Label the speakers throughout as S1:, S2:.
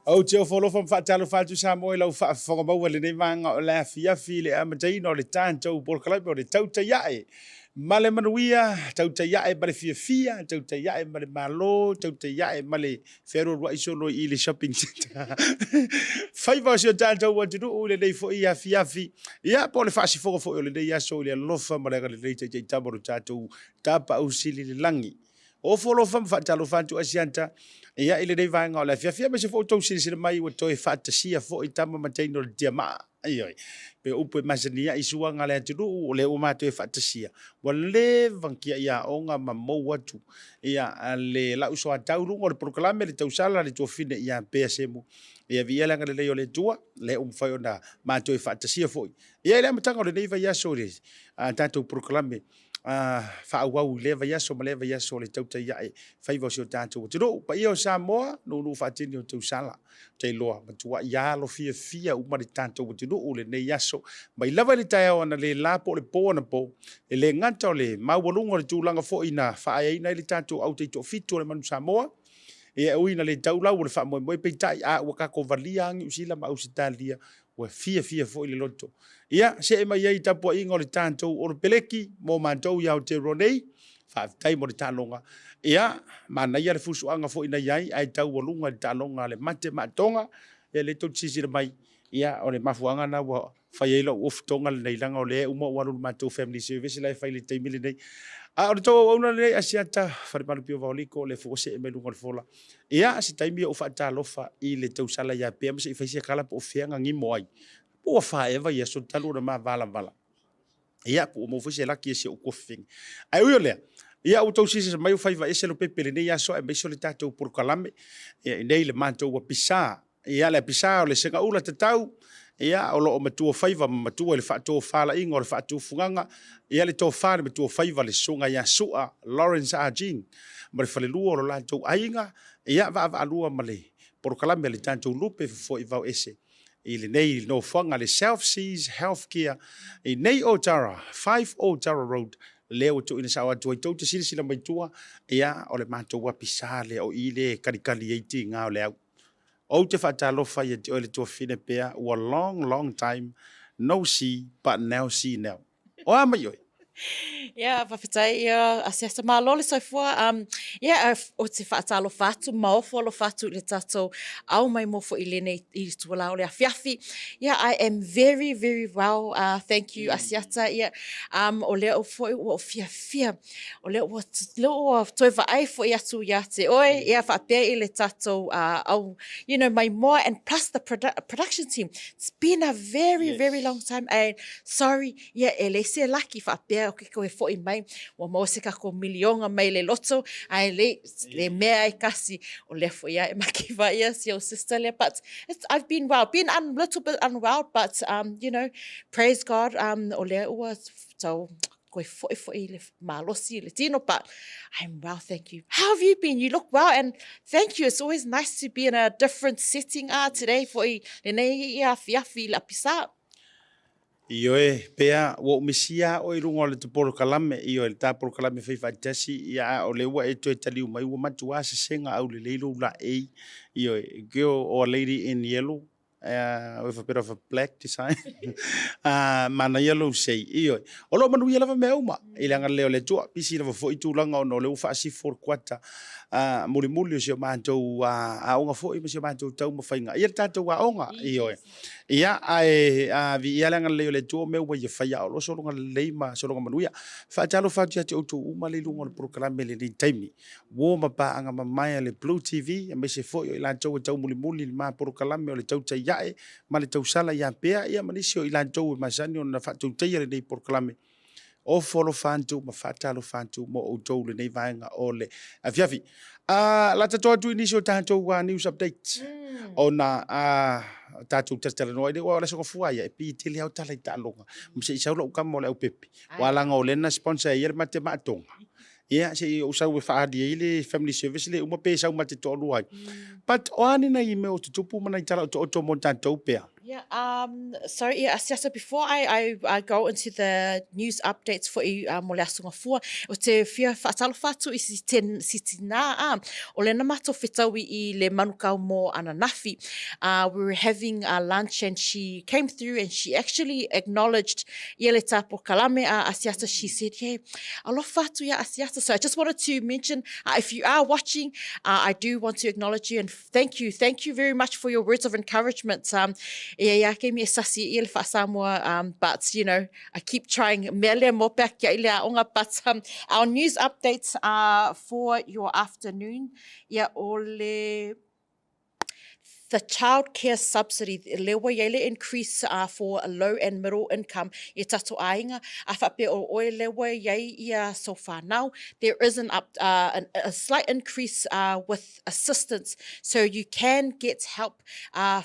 S1: Au te o folo fam whaatalo whaatu Samoa lau whakamaua le nei manga o lea fiafi le amataina o le tātou Polokalame o le Tautai ae. Male manuia, Tautai ae male fiafia, Tautai ae male malo, Tautai ae male whero rua isono i le shopping center. Whaiva o sio tātou wa tunu o le nei fo ia fiafi. Ia po le whaasi fonga fo o le nei aso le alofa marega le nei tei tamaro tātou tapa usili le langi. O folo fam whaatalo whaatu Asiata. Ia ile nei vaenga o le fiafia me se fo tau sile mai o toi whaatasia fo i tama mataino le diama. Ai. Pe upo masania i suanga le atunu o le o mātou e whaatasia. Wa le vankia ia onga ma mou atu. Ia le lauso a taurunga o le Polokalame le tausala le tuafine ia pea Semu. Ia vi elanga le leo le tua, le umwhai o na mātou e whaatasia fo i. Ia ile amatanga o le neiva ia so le tātou Polokalame. Whaauau lewa yaso ma lewa yaso le Tautai ae whaiva o sio tātou. Tino, pa ia o Samoa, no whaatini o tau sala. Tei loa, matua ia lo fia umari tātou. Tino, o le nei yaso. Mai lava le tae o na le lapo le po na po. E le nganta o le maualunga le tūlanga fo ina whaaeina le tātou au te to fitu o le manu Samoa. E uina le taulau o le whaamoe peitai a wakako valia angi usila ma usitalia. Wa fia fo ile loto. Ia, se e mai ei tapua inga o le tātou o le peleki, mō mātou iau te ronei, whaafitai mo le tālonga. Ia, mana ia le fusuanga fo ina iai, ai tau walunga le tālonga le mate matonga, e le tau tisira mai, ia, o le mafuanga na wa whaiela ufitonga le neilanga o le uma walun mātou family service, lai whaile teimile nei. A o le tō auna nei, Asiata Pio Vaoliko, le fukose e melunga le fola. Ia, si taimia o whaatalofa i le tausala ia pēa, masa i whaisia kala po o whianga ngimo ai. Po a whaewa ia so talu na maa vala. Ia, po o mawhise laki e se o kofing. Ai uio lea, ia o tau sisa mai o whaiva e se Leaupepe le nei aso e meiso le tātou Polokalame, ia nei le mātou wa pisa. Ia le pisa o le senga ula te tau, ia o loo matua whaiva matua le whaatua whala inga o le whaatua funganga, ia le tō whare matua whaiva le sunga ia sua, Lawrence Arjing, ma le whalelua o lo lātou ainga, ia va alua ma le Polokalame le tātou lupe fo i vau ese. I le nei no whanga le South Seas Healthcare, i nei o Tara, 5 o Tara Road, leo tu ina sawa tu tau te sila mai tua, ia o le mātou wapisa le o i le karikari eiti ngā o le au. O te whaatalofa ia te o le tua whine pēa, a long time, no see, but now see now. O ama ioi.
S2: Yeah, whawhitai ia Asiata mālole soifua. Yeah, o te whaatalo whātu, maofo alo whātu le tātou au mai mofo I lene I tuala o le awhiawhi. Yeah, I am very well. Thank you, Asiata. Yeah, o leo o whiawhia. O leo o toi whaai fo I atu ia te oe. Yeah, whaapea I le tātou au, you know, mai moa and plus the production team. It's been a very long time. And sorry, yeah, e le se laki whaapea o ke koe fo I mai, wa maoseka ko milionga mai le loto, ai le mea I kasi, o le fo ia e makiwa ia si o sister le, but I've been well, been a little bit unwell, but, you know, praise God, o le ua, so, koe fo I le malosi le tino, but I'm well, thank you. How have you been? You look well, and thank you. It's always nice to be in a different setting today for I le nei ia fiafi la pisa.
S1: Io e pea o misia o I runga o le te Polokalame, io e le tā Polokalame whaiwha tasi, ia o le ua e toi taliu mai ua matua se senga au le leilo la ei, io e geo o a lady in yellow, with a bit of a black design, mana yellow sei, io e. O lo manu ia lava mea uma, I langa leo le tua, pisi lava fo I tūlanga o no le ufa asi for kuata, muli o sio mātou a onga fo I ma sio mātou tau mawhainga, ia tātou a onga, io e. Ia vi ia langa leo le tua mea ua ia whaia o lo solonga leima, solonga manuia, whaatalo whaatia te auto uma le lunga le Polokalame le nei taimi, woma pa anga mamaya le BluTV, a me se fo I lantou e tau muli le maa Polokalame o le Tautai ae, ma le tausala ia pea, ia manisio I lantou e masani o na whaatautai le nei Polokalame, o folo whantu, ma whaatalo whantu, mo o tau le nei vaenga o le afiafi. La tatoa tu inisio tātou news update, o na tātou tatala noa, ine wala songa fuaia, e pi tele au tala I tālonga, mse I saula ukama o le Leaupepe, walanga o lena sponsor ia le mate maatonga. Ia, se o sau e whaadi e le family service le uma pe sau mate tolu ai. But o anina I me o tutupu mana I tala o to mo tātou pea.
S2: Yeah, sorry, yeah, Asiata, before I go into the news updates for mo le asunga fua, o te fia whaatalo whatu I si tina o le namato whitawi I le manukau mo ananafi. We were having lunch and she came through and she actually acknowledged ia le tapo kalame Asiata. She said, yeah, aloha whatu ia Asiata. So I just wanted to mention, if you are watching, I do want to acknowledge you and thank you. Thank you very much for your words of encouragement. Yeah, gave me a sasi I le Samoa, but you know, I keep trying. Mele mo pe kia I le aonga, but our news updates are for your afternoon. Yeah, ole the child care subsidy, lewa yele increase for low and middle income, I tato ainga, a whape o oe lewa yei ia so far. Now, there is a slight increase with assistance, so you can get help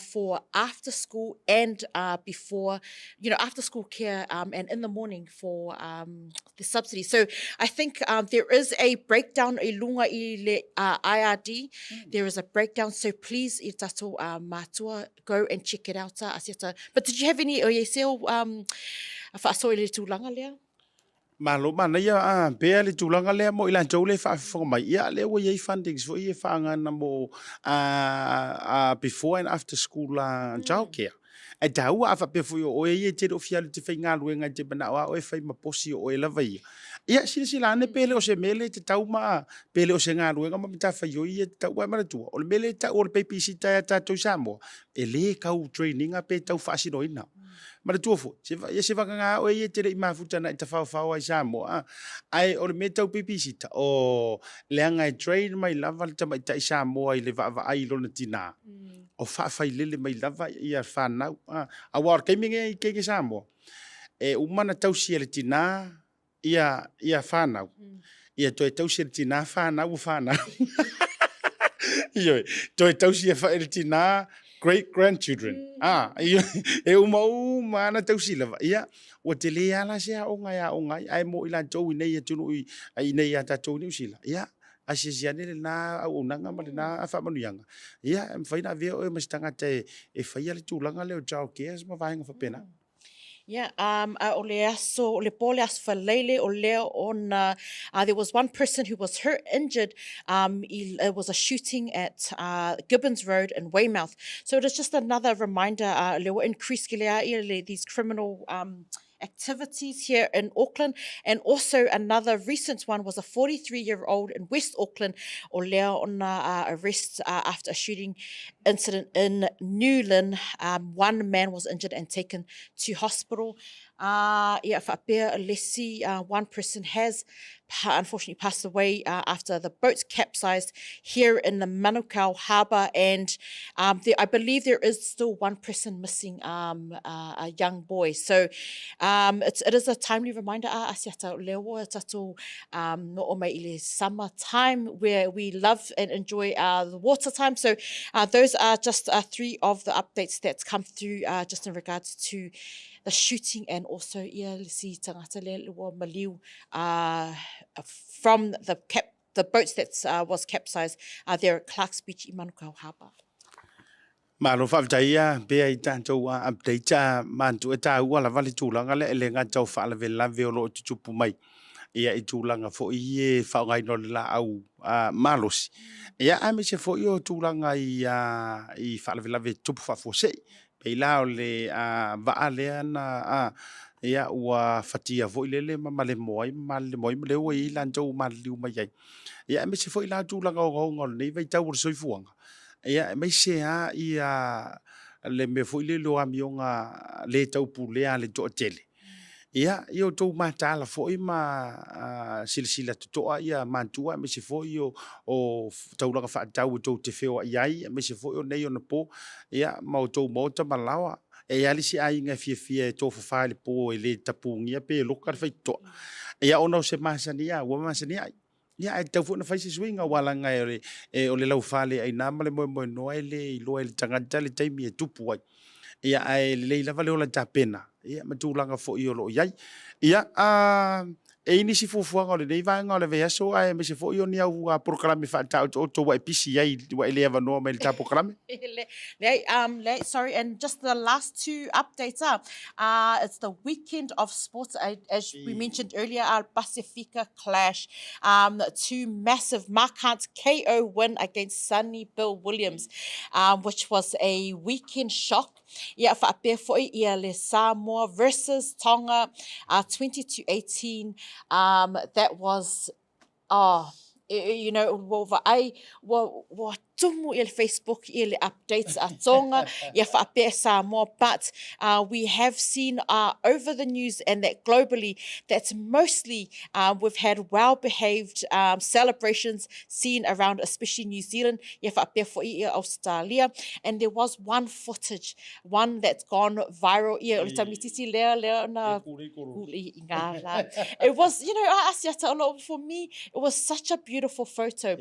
S2: for after school and before, you know, after school care and in the morning for the subsidy. So I think there is a breakdown, I lunga I le IRD, there is a breakdown, so please, I tato matua, go and check it out, Asiata. But did you have any o ye seo whaaso I le tūlanga lea?
S1: Malo mana ia pea le tūlanga lea mo ilan tau le whaafwhanga mai. Ia le wa iei fundings fo ia whaangana mo before and after school childcare. E tau a whape fo o e te o fia le te whainga luenga te bana o e whai maposi o e lava ia. Ia sila ane pele o se mele te tau maa pele o se ngā luenga ma mita whai o ia te tau wai maratua. O le mele tau o le PPC tai a tātou Samoa. E le kau training a pe tau whaasino ina. Maratua fo. Ia se waka ngā o e te rei mawhutana I ta whau ai Samoa. Ai o le me tau PPC ta o leanga e train mai lava le tamai tai Samoa I le wa ai lona tina. O whaafai lele mai lava ia whanau. A war keiminge I kenge Samoa. E umana tau sia le tina ia whanau. Ia toi tau sia le tina whanau o whanau. Ioi, toi tau sia le tina great-grandchildren. E mana tau sia lava. Ia, o te le ala sia o ngai. Ai mo ilan tau I nei atunu I nei ata tau ni usila. Ia, asia nele na au nanga ma le na a whamanuianga. Ia, mwhaina vea o e masitangata e whaia le tūlanga leo child care ma vahenga whapena.
S2: Yeah, o le pole aso whaleile o leo on, there was one person who was injured. It was a shooting at Gibbons Road in Weymouth. So it is just another reminder, leo increase ki lea these criminal activities here in Auckland. And also another recent one was a 43-year-old in West Auckland, o leo on arrest after a shooting incident in Newlyn. One man was injured and taken to hospital. Whapea lesi, one person has unfortunately passed away after the boats capsized here in the Manukau Harbour, and I believe there is still one person missing, a young boy. So it is a timely reminder, Asiata Lewa Tato no o mai I le summer time where we love and enjoy the water time. So those are just three of the updates that's come through just in regards to the shooting and also si tangata le maliu from the boats that was capsized there at Clark's Beach I Manukau Harbour.
S1: Malo whawtaia pea I tātou update mantu e tā ua la vale tūlanga le ngā tau whaalave lave o lo tutupu mai. Ia I tūlanga fo I e whaongai no le la au malosi. Ia ame se fo I o tūlanga I whaalave lave tupu whafosei. Pei lao le waa lea na ia ua fatia vo ilele male moi le ua I lantou maliu mai ai. Ia me se fo I la tūlanga o ngol nei vai tau o soifuanga. Ia me se ia le me fo ile lo amionga le tau pulea le to tele. Ia io tau matala fo I ma silsila toa ia mantua me se fo I o taulanga whaatau tau te wheo iai me se fo I o nei o na po ia mau tau mota malawa e ali si ai nga fia to fa le po e le tapungia pe loka fai to ia ona se masania wa masania ia e tau fo na fai se swinga wala nga e o le lau fale ai na male mo no ele lo ele tangata le taimi e tupu ai ia ai le lava le ola tapena ia matulanga fo I o lo iai ia e ini si fufuanga o le nei vanga o le vea so ai me se fo yo ni au programe fa ta o to wa pisi ai wa ele ava no me le ta programe.
S2: Sorry, and just the last two updates are, it's the weekend of sports, as we mentioned earlier, our Pacifica clash, two massive marquant KO win against Sonny Bill Williams, which was a weekend shock. Yeah, for le Samoa versus Tonga, 20-18. That was, you know, what tumu il Facebook il updates a Tonga ia whapea Samoa, but we have seen over the news and that globally that's mostly we've had well-behaved celebrations seen around especially New Zealand ia whapea for ia Australia, and there was one footage, one that's gone viral ia o le tamitisi lea na kuli ingala. It was, you know, Asiata, a lot for me it was such a beautiful photo.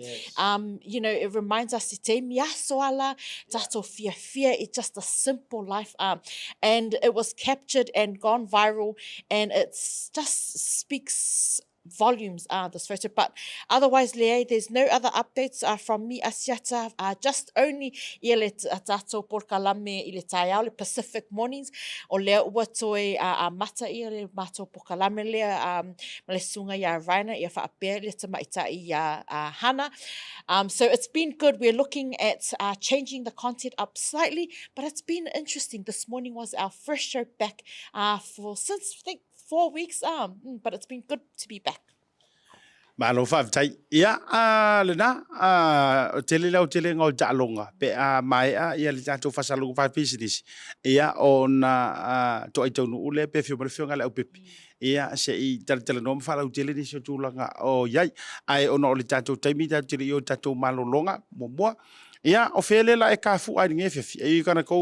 S2: You know, it reminds us te miaso ala tato fia. It's just a simple life, and it was captured and gone viral, and it just speaks volumes, this photo. But otherwise, Lea, there's no other updates from me, Asiata. Just only ia le tato porkalame i le taiao le Pacific mornings o lea ua toe mata ia le mato porkalame lea ma le sunga ia raina ia whaapea le tamaita ia hana. So it's been good. We're looking at changing the content up slightly, but it's been interesting. This morning was our first show back since I think 4 weeks, but it's been good to be back.
S1: Malo whaavitai. Ia, lena, tele lau tele ngau ta'alonga. Pe mai ia le tātou whasalungu whaipisinisi. Ia, o na to ai taunu ule, pe whio marifio ngā Leaupepe. Ia, se i tala noma whalau tele nisi o tūlanga o iai. Ai, o na o le tātou taimi, tātou tele i o tātou malolonga, mua. Yeah, ofele e ka fu ai ngefe. You're gonna go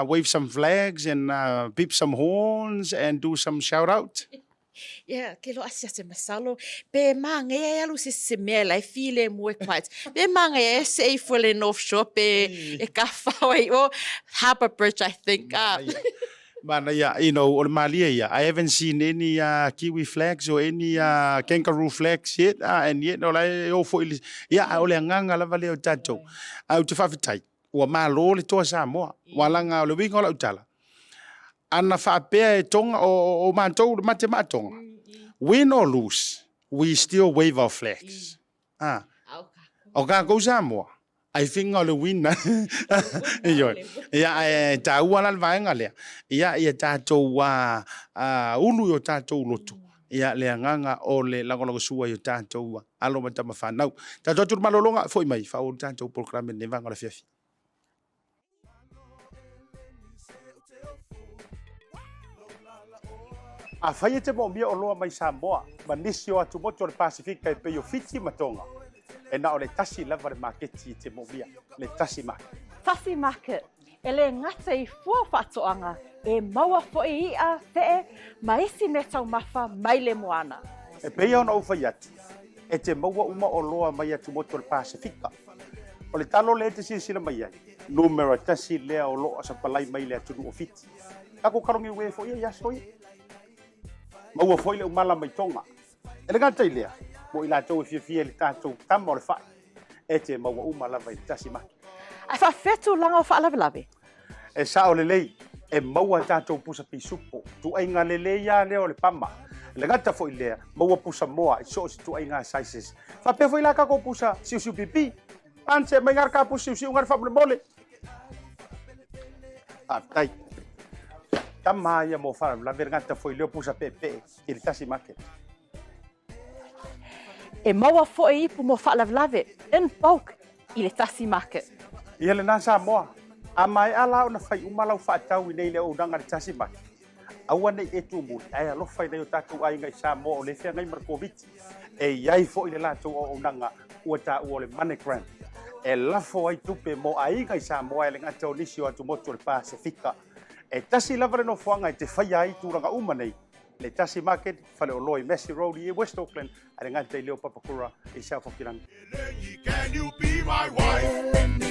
S1: wave some flags and beep some horns and do some shout out.
S2: Yeah, ke lo Asiata masalo. Pe manga e alu se mea lai file mo quite. Pe manga e se for le North Shore pe e ka whawai o Harbour Bridge, I think.
S1: But yeah, you know, or Malia, I haven't seen any Kiwi flags or any kangaroo flags yet, and yet no like for yeah, ole nganga la vale o tato. Au te whawhitai, ua malo le toa Samoa, walanga o le winga o la utala. Ana whapea e tonga o mātou le mate mātonga. Win or lose, we still wave our flags. O ka kou Samoa. I think all the win. Yeah, ta wala vaenga le. Ia tato ulu yo tato lotu. Ia le nganga o le lango sua yo tato alo mata mafanau. Tato tu malolonga foi mai fa o tato programa ne vanga la fiafi. A fai te mo mia o loa mai Samoa, manisio atu moto le Pacifica e pe yo fiti matonga. E na o le Tasi lava le marketi te mobia, le Tasi Market.
S3: Tasi Market, e le ngata I fua whatoanga, e maua fo I ia te maisi me tau mafa mai le moana.
S1: E peia ona uwhai atu, e te maua uma o loa mai atu moto le Pacifica. O le talo le te sila mai ai, numero Tasi lea o loa sa palai mai le atu o fiti. Kako karongi ue fo ia yasoi. Maua fo ile umala mai tonga. E le ngata ilea. Mo ila tau fia le tātou tama o le whai. E te maua uma lava I Tasi Market.
S3: Ai whawhetu langa o whaalawe.
S1: E sa o le lei, e maua tātou pusa pisupo. Tu ai ngā le lei ia leo le pama. Le gata fo I lea, maua pusa moa, I so si tu ai ngā sizes. Whapea fo ila kako pusa siu pipi. Anse mai ngar ka pusa siu ngar whapule mole. Tai. Tama ia mo whara, la vergata fo I leo pusa pepe, I le Tasi Market.
S3: E maua fo I ipu mo whaalawe, in bulk, I le Tasi Market.
S1: Ia le nā Samoa, a mai ala o na whai umalau whaatau I nei le o nanga le Tasi Market. Aua nei e tūmuri, ai alo whai nei o tātou ai ngai Samoa o le whea ngai Markoviti. E iai fo I le lātou o nanga ua tā ua le Monogram. E lafo ai tupe mo ai ngai Samoa e le ngata o nisi o atu moto le Pacifica. E tasi lava le no whanga I te whai ai tūranga uma nei, le Tasi Market fale o loi Messi Road i West Auckland ale ngata i leo papakura i sa fokiran.
S4: Can you be my wife?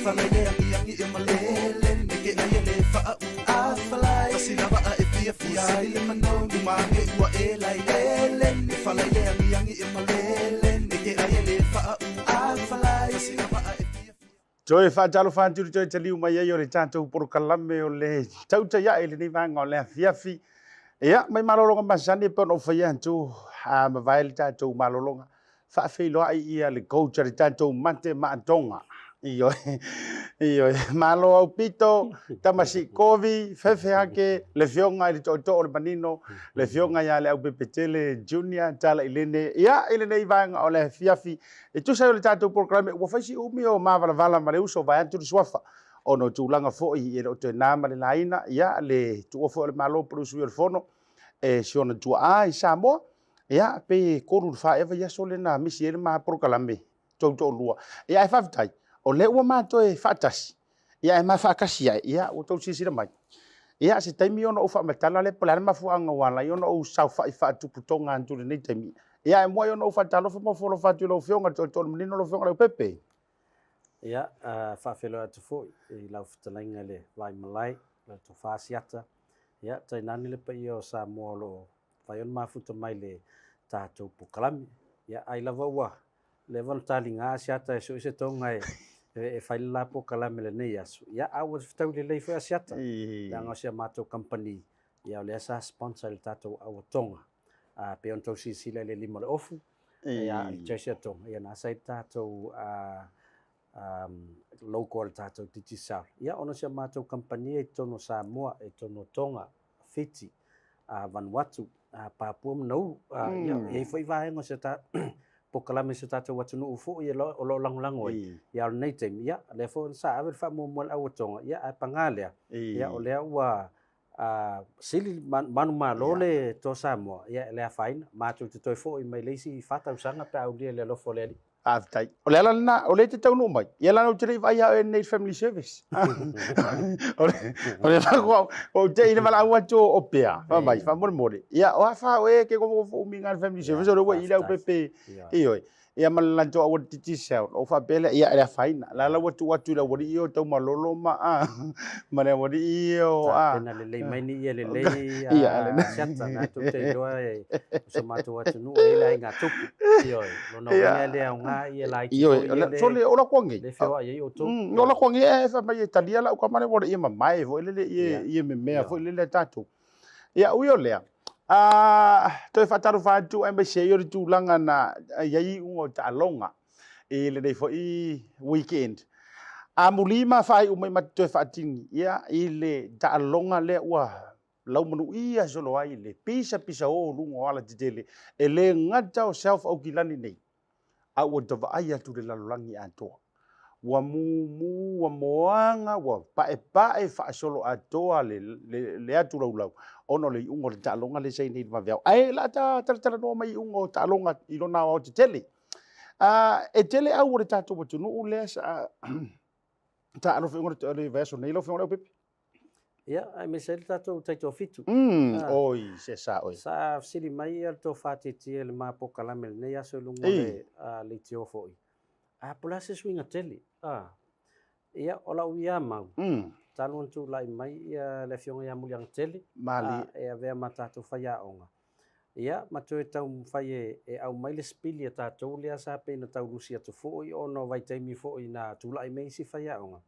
S4: Fale yangi imalele nige ayele fa afalai tasina ba efia ile mano ni mange wa elai ele fale yangi imalele nige ayele fa afalai tasina ba
S1: Joe fa jalo fa tiri joe tali uma ye le tanto por kalame o le Tautai ya ele ni vanga o le fiafi. Ya mai malolonga masani pe no fa yantu ha ma vai tanto malolonga. Fa fe lo ai ia le coach le tanto mante ma tonga. Iyo malo au pito tamasi kovi fefe hake le fionga i to le manino le fionga ya le Leaupepe Talai Junior Talai Lene ya ile nei vanga o le fiafi e tu sai le tato programa o faisi umi o mavala ma le uso vai tu swafa ono tulanga fo i e o te nama le laina ya le tu fo le malo produsu le fono e siona tu ai Samoa ya pe koru fa eva ya sole na misi ele ma programa to lua ya fa tai o le ua mato e fatasi ia e mafakasi ia o tau sisira mai ia se taimi ona o fa matala le pala ma fu anga wala ona o sau fa i fa tupu tonga antu le nei taimi ia e mo ona o fa talo fa mo folo fa tu lo fionga to menino lo fionga le pepe
S5: ia fa felo atu fo i Leaupepe Talai le vai malai le to fa Asiata ia tai nani le pa io Samoa lo vai on mafuta mai le tatou pukalami ia ai lava wa level talinga Asiata e so se tonga e fai la po kala mele nei asu ya awa tau le foi Asiata la nga se mato company ya le sa sponsor tato awa tonga a pe on to si le lima le ofu ya chese tonga ya na sai tato local tato titi sa ya ono se mato company e tono Samoa e tono tonga fiti Vanuatu Papua no ya e foi vai ngo se ta pokalame se tatou watu no ufo ia lo langolango ia o nei temi ia le fo sa ave fa mo mo au tonga ia a pangalea ia o le ua sili manu malo le to Samoa ia le faina ma tu te fo i mai leisi fata usanga pa au le lo fo le
S1: aftai o le ala na o le te tau no mai ia la no te vai a nei family service o le fa o te ina mala wa to opea fa mai fa mo ia o fa o e ke ko fo minga family service o le ile o pepe iyo ia mala to o titi sel o fa bele ia le faina la watu la wori io tau malolo ma ma le wori io
S5: na le mai ni ia le ia chata na tu te do e so mato watu no e la nga tupu iyo lo no le nga ia la
S1: iyo so le ola kwangi
S5: le fo ia o to
S1: no la kwangi e fa mai italia la ko mane wori ia mai vo le ia me me vo le tatu ia uio le to fa taru fa tu ai se yo tu langa na yai ungo ta longa e le dei fo i weekend a mulima fa i umai mat to fa tin ia ile ta longa le wa lau manu ia solo ai le pisa o lungo ala titele e le ngata o self au kilani nei a o to ai atu le lalangi ato wa mu wa moanga wa pae fa solo atoa le atu lau ono le ungo le talonga le sei nei ma veo ai la ta no mai ungo talonga I lona o te tele e tele au le tato mo tunu le sa ta no fingo le verso nei lo fingo le pepe
S5: ia ai me se tato taito fitu
S1: oi se sa oi
S5: sa sili mai al to fati ti le ma pokala mel nei aso lungo le tio foi a pola se swinga tele ia ola uia mau talon tu lai mai ia le fionga ia muliang tele
S1: mali
S5: e ave mata tu faia onga ia matu e tau fai e au mai le spili ta tu le sa pe na tau rusia tu foi ono vai taimi foi na tu lai mai si faia onga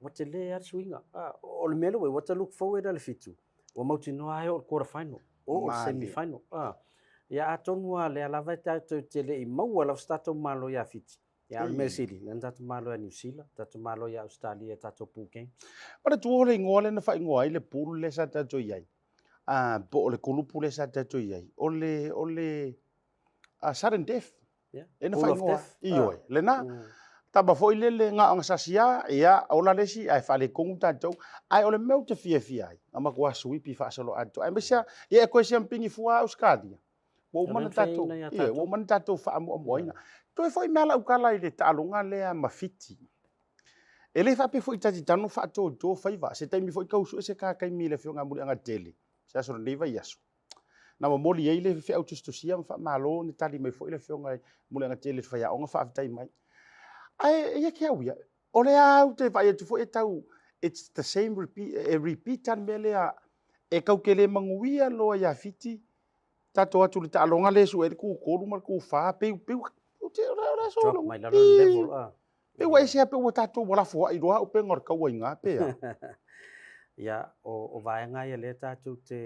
S5: what le ar swinga o le melo what to look forward al fitu o mauti no ai o quarter final o semi final ia atonua le ala vai ta tu tele I mau ala stato malo ia fiti ia me sili nan tatu malo a New Zealand tatu malo ia Australia tatu puke
S1: para tu ole ngole na fa ngoi le pulu le sa tatu iai po le kulupu le sa tatu iai ole sudden death ena fa ngoi iyo le na taba foi le nga ang sasia ia ola le si ai fa le kong tatu ai ole meu te fia ai ama kwa swipi fa solo atu ai mesia ia ko siampingi fua Australia wo man tatu ia wo man tatu fa mo ina to foi mala ukala ile talunga le mafiti ele fa pe foi tati tanu fa to faiva se taimi foi kausu se ka kai mile fionga muri anga tele sa so nei vai yaso na moli ai le fe autostosia fa malo ni tali mai foi le fionga mule nga tele fa ya onga fa tai mai ai ia ke awia ole au te vai tu foi tau it's the same repeat and mele e kau kele manguia lo ya fiti tato atu le talonga le su e ku ko mar ku fa pe o te ora so
S5: drop my level
S1: pe wai se pe o tato wala fo i roa o pe ngor ka wainga pe
S5: ya o vai nga ia le tato te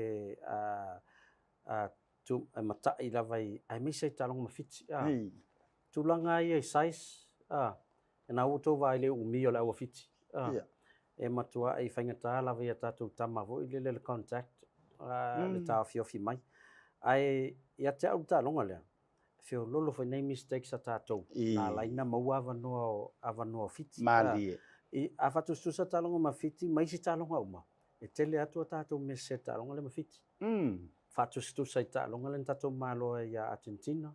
S5: tu mata i lava ai mi se talonga mafiti tu langa ia size na auto vai le umi o la o fiti e matua ai faingata lava ia tato tama vo i le contact le ta fi mai ai ia te au talonga le fio lolo foi nei mistakes sa tato na laina mau avanoa fiti
S1: mali
S5: e afatu sa talonga mafiti mai si talonga uma e tele atu tato me se talonga le mafiti fatu sa talonga le tato malo ia Argentina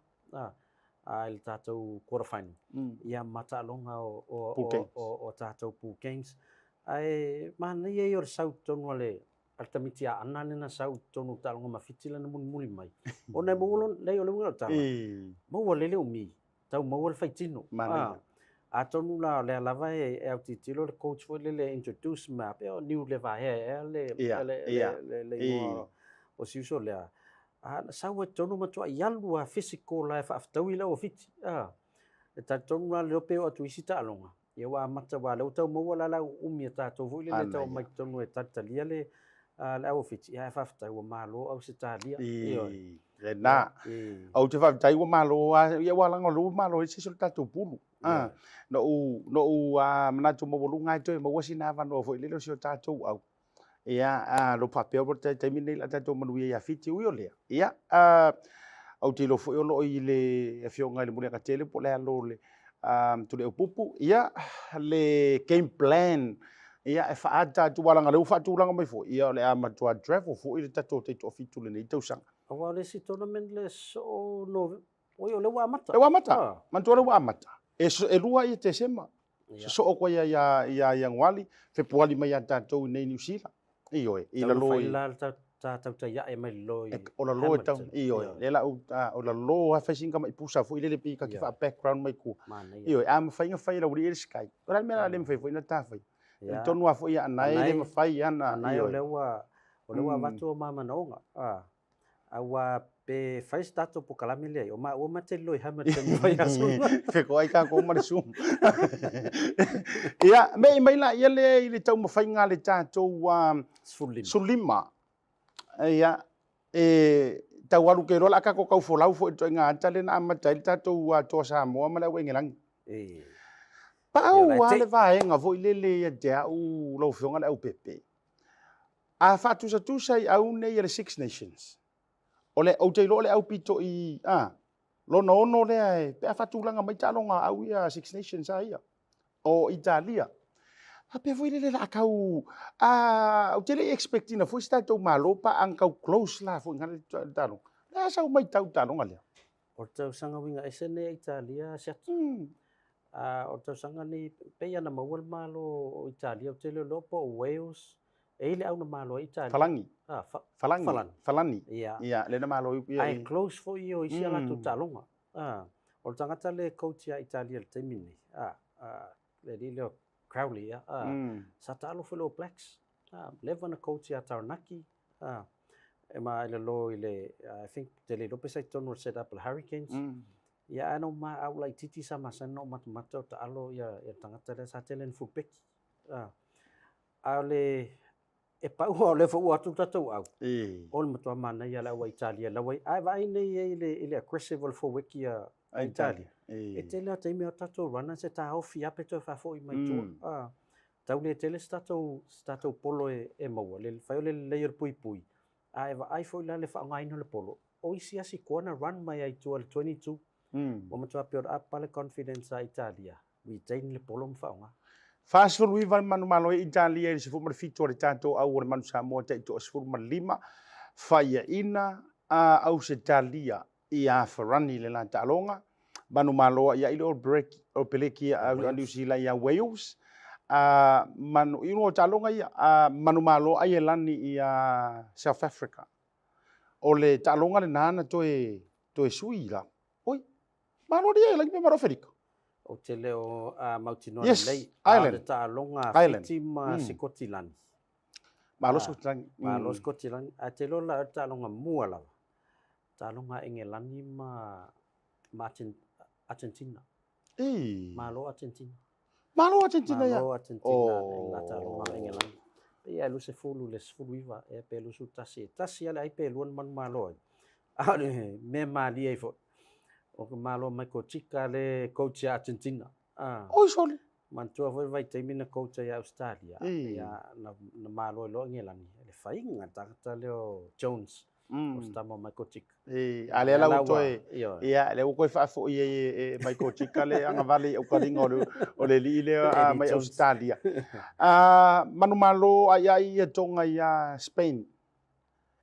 S5: il tato quarterfinal ia matalonga o tato Pu Kings ai mana ia o sau tonu le altamiti ana na sau tonu talonga mafiti le muli mai ona mo le o le mo ta mo le umi tau mo le faitino a tonu la le lava e au titilo le coach foi le introduce ma pe o new le va le o si uso le sau tonu ma to ialu a physical life after we o fiti e ta tonu la le pe o tu isita longa ia wa mata wa le tau mo la umi ta to foi le tau mai tonu e tatalia le la o fiti ia fa fta o malo au se talia
S1: na au te fa tai o malo ia wa langa lo malo se so tatu pulu no mana tu mo volunga to mo wasina va no foi le so tatu au ia lo papel por te mine la tatu mo ia fiti o le ia au te lo foi o lo i le fionga le mo ka tele po le lo le tu le pupu ia le game plan ia e faata tu wala ngale fa tu langa mai fo ia le ama tu travel fo ile tato te to fitu le nei tau sanga
S5: wa le si tournament le so no o yo le wa mata
S1: man tu le wa mata e lua i te sema so o ko ya ngwali fe puali mai ata to nei New Zealand io e la lo
S5: ta ya e mai lo
S1: o la lo tau io le la o la lo fa singa mai pusa fo ile le pika ki fa background mai ku io am fa inga fa la uri il sky ora me la le fa fo ina ta fa tonu afo ia anai le mafai ana
S5: anai o lewa watu o mama nonga awa pe fai stato po kalami le o ma te loi hama te mai asu
S1: fe ko ai ka ko ma su ia mai la ia le tau mafai nga le tato sulima ia tau alu ke rola ka ko kau fo lau fo to nga tale na ma tai tato wa to Samoa ma le wengelang Pau ale vai nga vo ile te au lo fionga le Leaupepe. A fatu sa tu sai au nei le Six Nations. Ole o te lo le au pito i lo no le ai pe fatu langa mai talonga au ia Six Nations ai o Italia. A pe vo ile le akau o te le expecting na fo sta to malo pa an kau close la fo ngale talong. La sa mai tau talonga le.
S5: O tau sanga winga esene Italia sa o tau sanga ni pe ana mawal malo o Italia o tele lopo o Wales e le au na malo Italia falani ia le na malo ai close for you i sia la tu talonga o tangata le coach ya Italia le temini le lilo Crowley sa talo fellow blacks leva na coach ya Taranaki e ma le lo ile I think tele lope sai tonu set up the Hurricanes ya ano ma au lai titi sama sano mata ta alo ya tangata le sa telen fupek ale e pa o le fo atu tatu au ol matua mana ya la wa Italia la wa ai vai nei ile aggressive for wiki Italia e tele te me tatu rana se ta ofi ape to fa fo i mai tu tau le tele stato polo e mo le fa le layer pui ai fo la le fa ngai no le polo o isia si kona run mai ai tu al 22 o matua pe apa le confidence a Italia retain le polo mfaunga
S1: fast food wi van manu malo Italia se fu mar fito re tanto au re manu Samoa te to sfur mar lima faia ina au se Italia ia farani le la talonga manu malo ia ile break o peleki a New Zealand ia Wales manu ino talonga ia manu malo ai lani ia South Africa o le talonga le nana toe sui la. Oi, malo dia lagi me maro ferika.
S5: O te leo Mautinoa
S1: Yes,
S5: lei.
S1: Island.
S5: Le talonga
S1: Island.
S5: fitima Sikotilani.
S1: Malo Scotland.
S5: Malo Sikotilani. A te lola talonga mua lava. Talonga Engelani ma Argentina. Malo Argentina.
S1: Malo Argentina ya.
S5: Malo Argentina. La talonga Engelani. Ia lu se fulu le fulu iwa e pe lu su tasi. Tasi ala ai pe luan man malo. Ale me mali ai fo. O ke malo mai ko tika le coach Argentina.
S1: Oi soli.
S5: Mantua foi vai te mina coach ya Australia. Ya na malo lo Engelani. Le fainga ta leo Jones. O stamo mai ko tika.
S1: Ale ala uto ia le ko fa fo e mai ko tika le anga vale o karinga o le li le mai Australia. Manu malo ai e tonga ia Spain.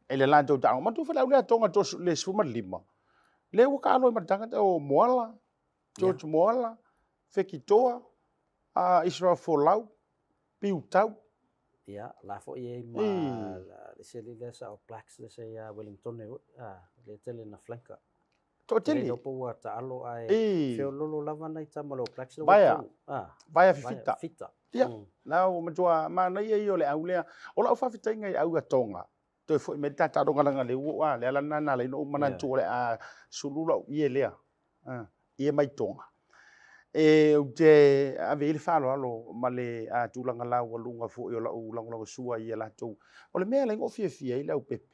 S1: Ele lanto tang matu fa le tonga to le suma lima. Le o ka alo matanga o Moala, George Moala, Fekitoa, Israel Folau, Piutau.
S5: Ya, la fo ye ma le se le sa o Blacks le se ya Wellington le tele na flanka.
S1: To tele.
S5: Le po wa ta alo ai fe lolo lava nai tama lo Blacks lo.
S1: Vaya fita.
S5: Fita.
S1: Ya. Na o matua ma na ye yo le au le. O la fa fita ngai au tonga. To fo me ta ta ronga langa le wa le ala na le no mana tu le a sulula ye le. Ye mai tonga. O te ave le falo alo ma le a tulanga la wa lunga fo yo la ulanga sua ye la tu. O le mea le ofia i Leaupepe.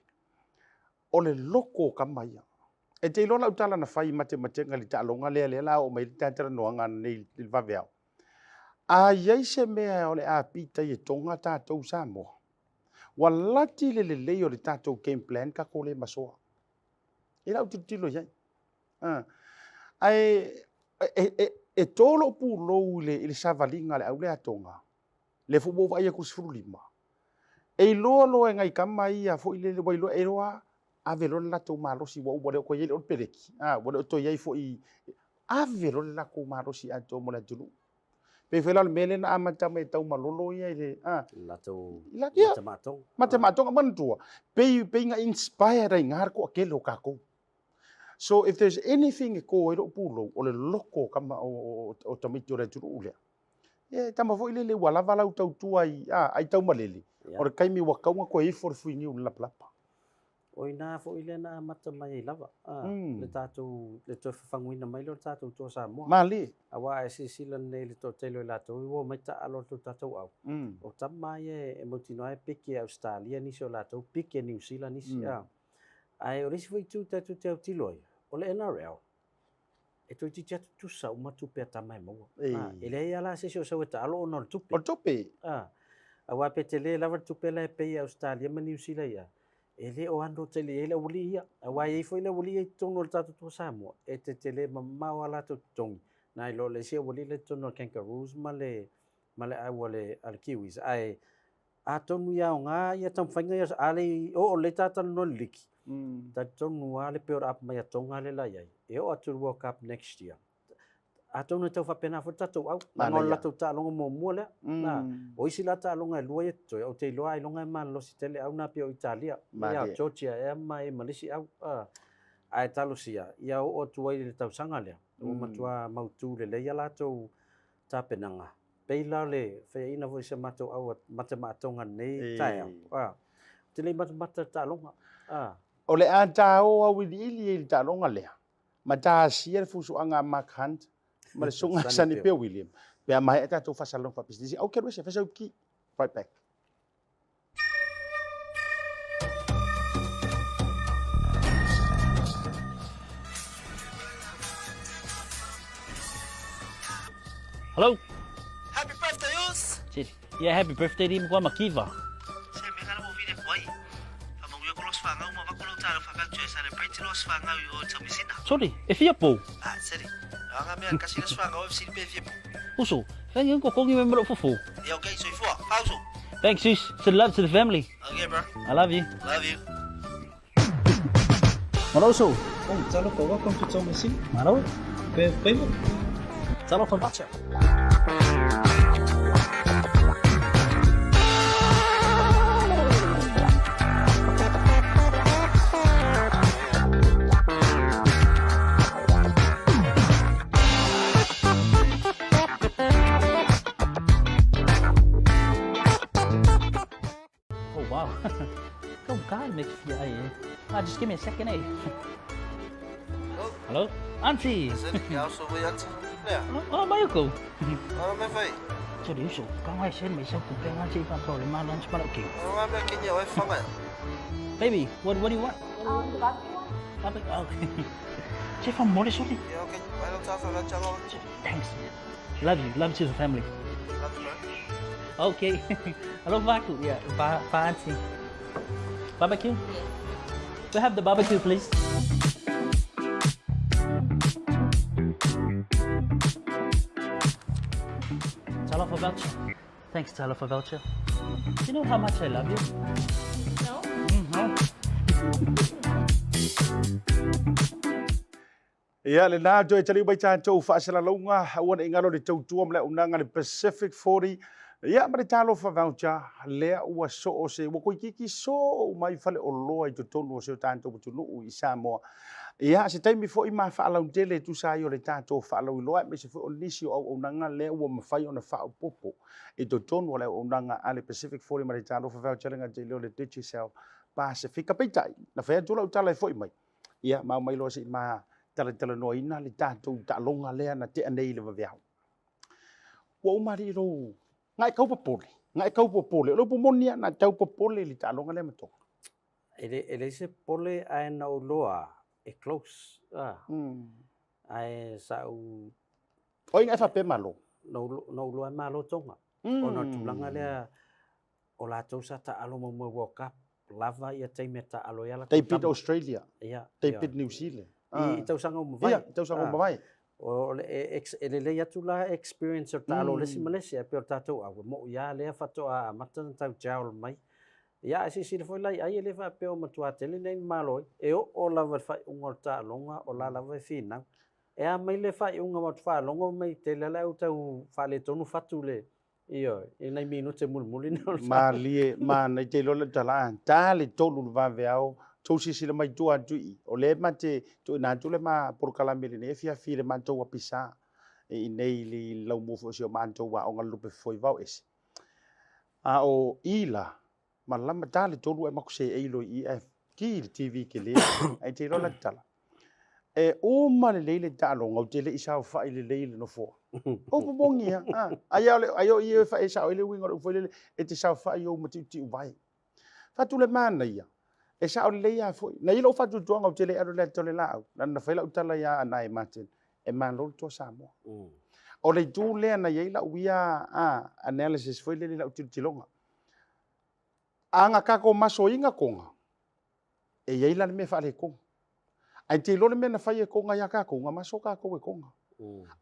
S1: O le loko kamaya. E te lola utala na fai mate matenga li talonga le la o mai tantara noanga nei il vaveao. A yei se mea o le a pita ye tonga tātou Samoa. Walati le o le tātou game plan ka ko le masoa. E lau tilo yai. E tolo pu lou le savalinga le au le atonga. Le fubo vai ku sfulima. E lo ngai kama ia fo ile le wailo e roa avelo la to malo si wo bo ko yele o pereki. Bo to yai fo i avelo la ko malo si ato mo la tulu. Pe fela le mele na amata me tau malolo ia ile
S5: la to
S1: matemato mantua. Pe nga inspire ngar ko akelo kako. So if there's anything ko ero pulo o le loko kama o tamito re tulu ule. Tama fo ile le wala vala utau tua ai tau malele. O le kaimi wakaunga ko e for fui ni la plapa.
S5: O ina fo ile na mata mai lava. Le tatu le to fanguina mai lo tatu to Samoa.
S1: Mali.
S5: Awa e sila nei le to telo la to wo mai ta alo to tatu au. O tama e motino e piki Australia ni so la to piki New Zealand ni sia. Ai o risi foi tu tatu te tiloi. O le NRL. E to ti tatu tu sa uma tu pe tamai mo. Ele ia la se so so ta alo no tupe.
S1: O tupe.
S5: Awa pe tele lava tupe la pe Australia ma New Zealand ia. Ele o ando tele ele uli ia. Awa e foi le uli e tono tatu to Samoa. E te tele ma wala to tong. Nai lo le se uli le tono kangaroos ma le awale al Kiwis. Ai a tonu ia nga ia tam fanga ia ale o le tata no liki. Ta tonu ale pe ora mai tonga le la ia. E o atu World Cup next year. A tonu tau fa pena fo tatu au. Ma la tau ta longa mo le. Na o isi la ta longa lua e to o te loa i longa man lo si tele au na pe o Italia. Ia Georgia e mai Malaysia au. Ai talusia ia o tu ai le tau sanga le. O matua mautu le ia la tau ta penanga. Peila le fe ina vo se mato au matematonga nei tai. Te le mata ta longa.
S1: O le anta o au ili ta longa le. Mata sia fusu anga Mark ma le sunga sani pe William. Pe mai ta to fa salon fa business. Au kero se fa so ki. Right back.
S6: Hello.
S7: Happy birthday, Yus!
S6: Yeah, happy birthday din ko makiva.
S7: Saya mengal mo vine kwai. Among yo kolos fanga mo makulo talo fakal choy sa repite los fanga yo chamisina.
S6: Sorry, if you po.
S7: Sorry. Anga me kasi los fanga of sin pe po.
S6: Uso, kan yung kokongi member of fufu.
S7: Yeah, okay, so ifo. Pauso.
S6: Thanks, sis. Send love to the family.
S7: Okay, bro.
S6: I love you.
S7: Love you.
S6: Maloso.
S8: Oh, talo ko welcome to Chamisina.
S6: Malo.
S8: Pe.
S6: Talo from Bacha. Just give me a second, eh? Hello? Auntie! Oh, Vaoliko. Sorry, so. Kang ay sen, may isang kumpeng auntie pa problema lunch para okay. Baby, what do you want?
S3: The barbecue one?
S6: Barbecue. Okay. Chef, I'm more sorry. Thanks. Love you to the family. Okay. Hello, Vaku. Yeah, fancy. Barbecue? We have the barbecue, please. Tala for voucher. Thanks, Tala for voucher. You know how much I love you?
S2: No?
S6: No.
S1: Ia le nā joe tali bai tātou whaasala launga wana ingaro le tautua mle unanga le Pacific 40. Ia mare tālo whawaucha lea ua so o se wakoi kiki so mai whale o loa I tonu o se o tātou putunu I Samoa. Ia se taimi fo I maa whaalau tele tu sa I o le tātou whaalau I loa me se fo o nisi o unanga lea ua mawhai o na whao popo I tonu o le unanga a le Pacific 40 mare tālo whawaucha lenga te leo le Digital Pacific. Kapeitai na whea tula utala I fo I mai. Ia mau mai loa se I maa tala no ina le tātou ta longa lea na te anei le waweau. Wa umari ro ngai kaupa pole. Lo pomonia na taupa pole le ta longa le mato.
S5: Ele se pole ai na loa e close. Ai sa u
S1: O inga fa pe malo.
S5: No loa malo tonga. O na tulanga lea o la tausa ta alo mo World Cup lava ia taime ta alo ia la.
S1: Taipit Australia.
S5: Ia.
S1: Taipit New Zealand.
S5: I tausanga mo vai.
S1: Ia, tausanga mo vai.
S5: O ele le atu la experience o talo le si Malaysia pe o tatou au mo ia le fato a matan tau jaul mai. Ia si foi lai ai ele fa pe o matua tele nei maloi. E o lava fa unga ta longa o la lava fina. E a mai le fa unga mo fa longa mai tele la tau fa le tonu fatu le. Io, e nei minute mulmuli no.
S1: Ma lie ma nei te lola tala. Ta le tolu va veao. Tausi sila mai tua tui. O le mate tu na tu le ma por kalamele ne fia file man to pisa. E nei li lau mo fo sio man to wa o ngalupe foi vau ese. A o ila ma lama tale tolu e makuse e lo IF ki TV ke le ai te rola tala. E o ma le leile talo ngau te le isa fa ile leile no fo. O bongi ha. Ayo ie fa isa ile wingo fo ile e te sa fa yo mati ti vai. Fa tu le man ia. E sa o le ia foi na ilo fatu tuanga o tele aro le tole la na faila utala ya anai Martin e man lo to Samoa o le tu le na ia uia analysis foi le la utilonga anga ka ko maso inga konga e ia la me fa le ko ai te lo le me na fa ye konga ya ka konga maso ka ko e konga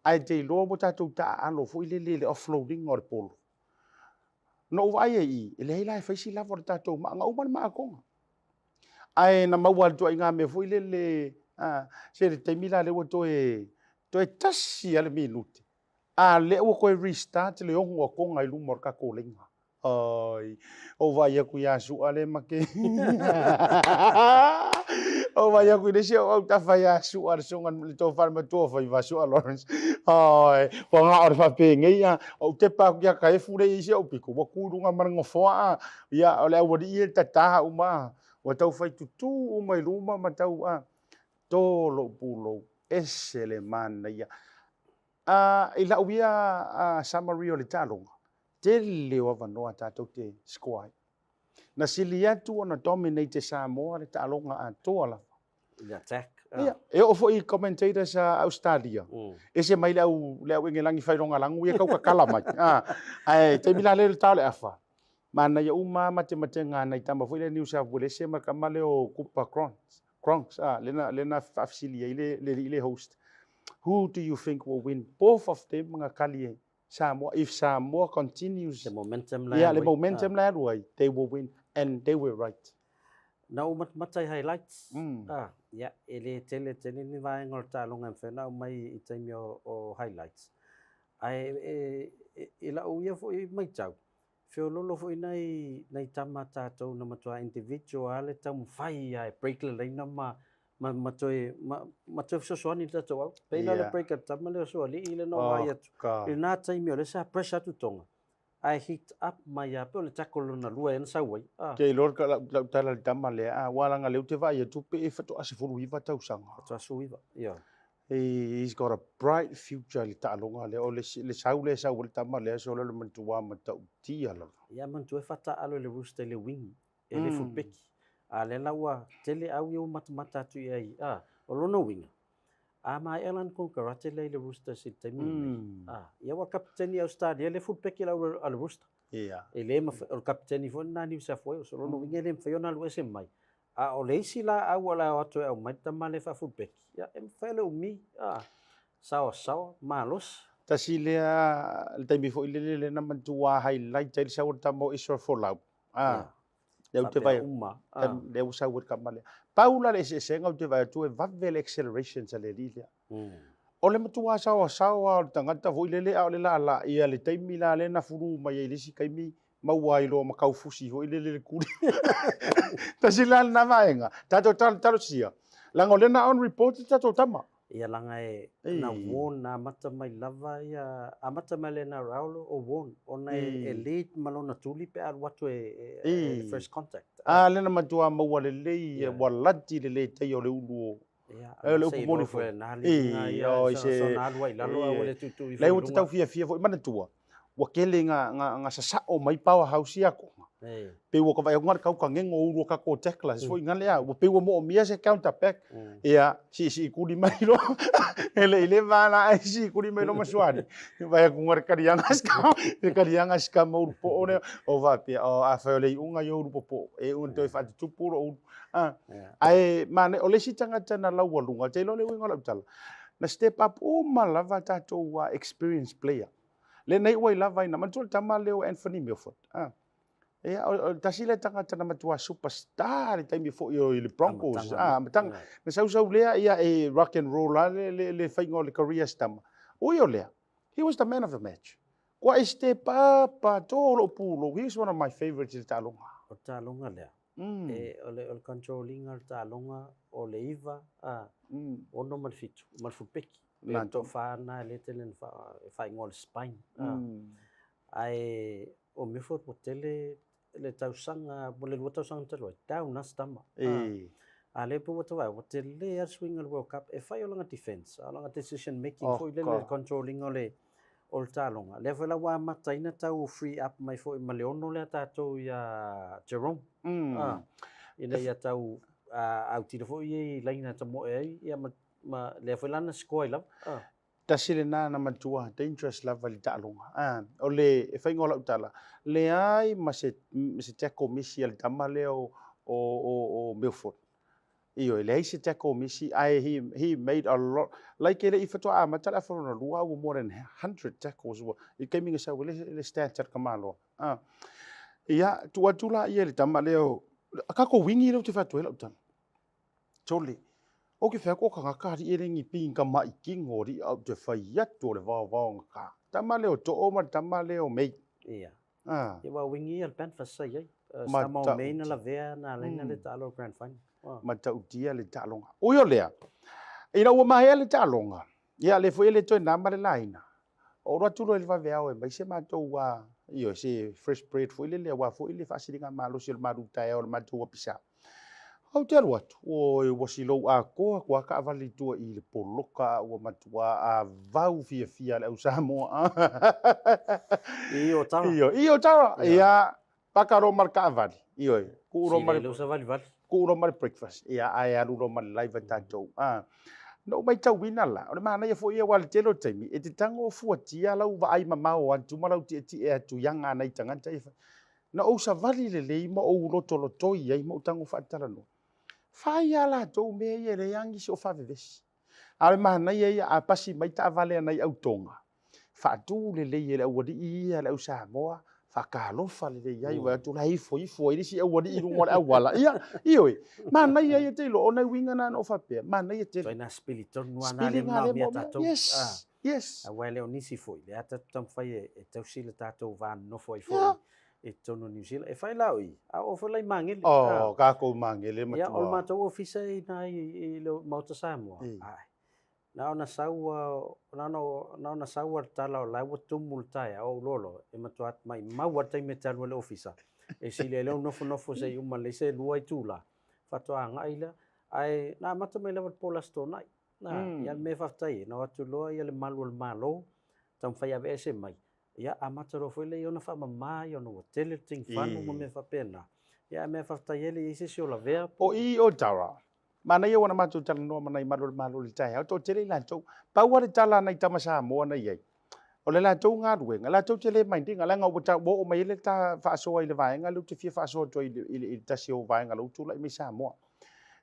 S1: ai te lo mo tatu ta alo foi le offloading or polo no vai ai le la fa si la for tatu ma nga uma ma konga ai na mawal to inga me foi le se le temila le to e tasi ale minute le o ko restart le o ko ngai lu mor ka ko lenga ai o vai ku ya su ale make o vai ku de se o ta fa ya su ar songan le to farma to fa va su Lawrence ai o nga or fa pe ngai ya o te pa ya ka e fure i se o piko wa ku runga mar ngofo ya ole o di e ta uma o tau fai tutu o mai luma ma tau tolo pulo esele mana ia ila uia summary o le talonga te leo avanoa tatou te squai na sili atu ona dominate Samoa le talonga atoa la
S5: ia attack
S1: ia e o foi commentators Australia ese mai le au ngelangi fai ronga langu ia kau ka kala mai ai te mila le tale afa mana ya uma mate nga na itamba foi le New South Wales ma kamale o kupa Cronks lena afsilia ile host. Who do you think will win? Both of them mga kali Samoa. If Samoa continues
S5: the momentum
S1: the momentum that way, they will win and they were right.
S5: Now matai highlights. Ya ele tele ni vai ngorta longa fena mai itemi o highlights. Ai ila uia foi mai tau. Fiololo foi nei tamata tau na matua individual e tau fai ai break le leina matoi soani tatu au peina le break tama le so ali ile no mai atu ina taimi o le sa pressure tu tonga ai hit up mai a pe le tackle na lua en sawai
S1: ke lor ka la tala tama le a wala nga leu te vai tu pe e fato asifuru iva tau sanga
S5: to suiva yeah
S1: he's got a bright future le talonga le o le sau le tama le so le mantua mata utia la
S5: ya man tu fata alo le rooster le wing e le futbeki a le lawa tele au yo mata tu ai o lono wing a mai elan con karate le rooster sit temi ya wa kapteni au stadia le futbeki la al rooster
S1: yeah
S5: ele ma o kapteni fo na ni sa foi so lono wing ele fo na lo ese mai a o le sila au ala atu au mai tamale fa futbeki ya em fele mi sawa malos
S1: Tasi lea le taimi fo ile na mantua highlight tel sa urta mo isor follow eu te vai le usa ur kamale paula le se ngau te vai tu e vavel acceleration sa le lia o le matua sawa tangata fo ile le la ia le taimi la le na furu mai ile si kaimi mauai lo makau fusi fo ile le kuri tasi la na vaenga tato talo sia lango le na on report tato tama
S5: ia langa na won na mata mai lava ia amata mai le na raulo o won ona elite malona tuli pe ar watu first contact
S1: le na matua maua le walati le te o le ulu le upu moni fo
S5: na ia so na alwa lalo le tutu
S1: le uta tau fia fo mana tua wa kele nga sa o mai power house ia ko pe wo ka vai ngar kau ka ngengo uru ka ko tekla so ngale a wo pe wo mo mia se counter pack ia si ku di mai lo ele vana ai si ku di mai lo masuari vai ku ngar karianga ska mo po one o va pe a fa le unga yo uru po e un to fa tu puro ai mane o le si tanga tana la walunga te lo le winga la tala na step up o malava tato wa experienced player le nei wai lava ina mantul tama leo Anthony Milford tasi le tanga tana matua superstar i taimi fo yo le Broncos matanga na sau lea ia e rock and roll le faingo le career stam o yo lea he was the man of the match kwa step up tolo pulo he's one of my favorites i talonga
S5: o talonga lea o le controlling al talonga o le iva o no malfitu malfupeki le to fa na le telen fa ngol Spain ai o me fo tele le tausanga le tausanga telo tau na stama ale po to va tele ar swing al World Cup e fa yo langa defense langa decision making fo le controlling ole ol talonga le fa la wa mataina tau free up mai fo maleono le tato ya Jerome ina ya tau au tira fo ye laina tamo ia ma le fa lana score la
S1: tasile na matua dangerous level talonga o le e fai ngola utala le ai ma se teko misi al tama leo o Milford io le se teko misi ai he made a lot like ele ifato matala for no lua more than 100 tackles it came in sa le stat kamalo ia tuatula ia le tama leo kako wingi lo te fatu ele utala tole o ke fea ko ka ka ri ere ngi pinga mai ki ngori au te fai atu le va ka tama leo to o ma tama leo mei
S5: ia e wa wingi al pen fa sai Samoa main la vea na le talo grand final
S1: ma tau dia le talonga o yo lea ina o ma le talonga ia le foi le to na ma le laina o ro tu le va vea o mai se ma to wa io se fresh bread foi le wa foi le fa siringa malo se ma ruta e o ma tu pisa au te aluatu o wasilo a koa ka avali tua i le poloka o matua a vau fia le Samoa io tara ia pakaro marka avali io ku ro mar breakfast ia ai alu ro mar live tato no mai tau wina la o mana ia fo ia wal telo taimi e te tango fuatia lau va ai mama o antu malau ti e tu yanga nei tangata na o sa vali le mo o lo toi ai mo tango fatala no fai ala to me ye le yangi so fa veves ale mana ye a pasi mai ta vale nei autonga fa tu le ye le wadi ia le Samoa fa ka lo fa le ye wa tu lai foi ile si wadi i rungo awala ia io mana ye te lo ona winga na no fa pe mana ye te
S5: na spiritor no na le ma mi tato
S1: yes
S5: awale onisi foi le ata tam fai e tau sile tato van no foi e tono New Zealand e fai lau i a o lai mangele
S1: ka ko mangele
S5: ma ya o mato ofisa i na i lo Maota Samoa ai na ona saua tala o lai tumu tai o lolo e matuat mai maua tai me talu le ofisa e sile le nofo se uma le se luai tula fatoa ngaila ai na mata mai le pola sto nai na ya me fatai na watu lo ya le malo tam fai ave se mai ya amata ro foi le ona fa mama yo no tele ting fanu mo me fa pena ya me fatai ele ise se ola vea
S1: o I o tara mana ia wana matu tala no mana I malo le tai au to tele la to pa wa tala na tama Samoa na ye o le la to nga ruwe nga la to tele mai dinga la nga o mai le ta fa so I le vai nga lu te fia fa so to I tasi o vai nga lu tu la mi Samoa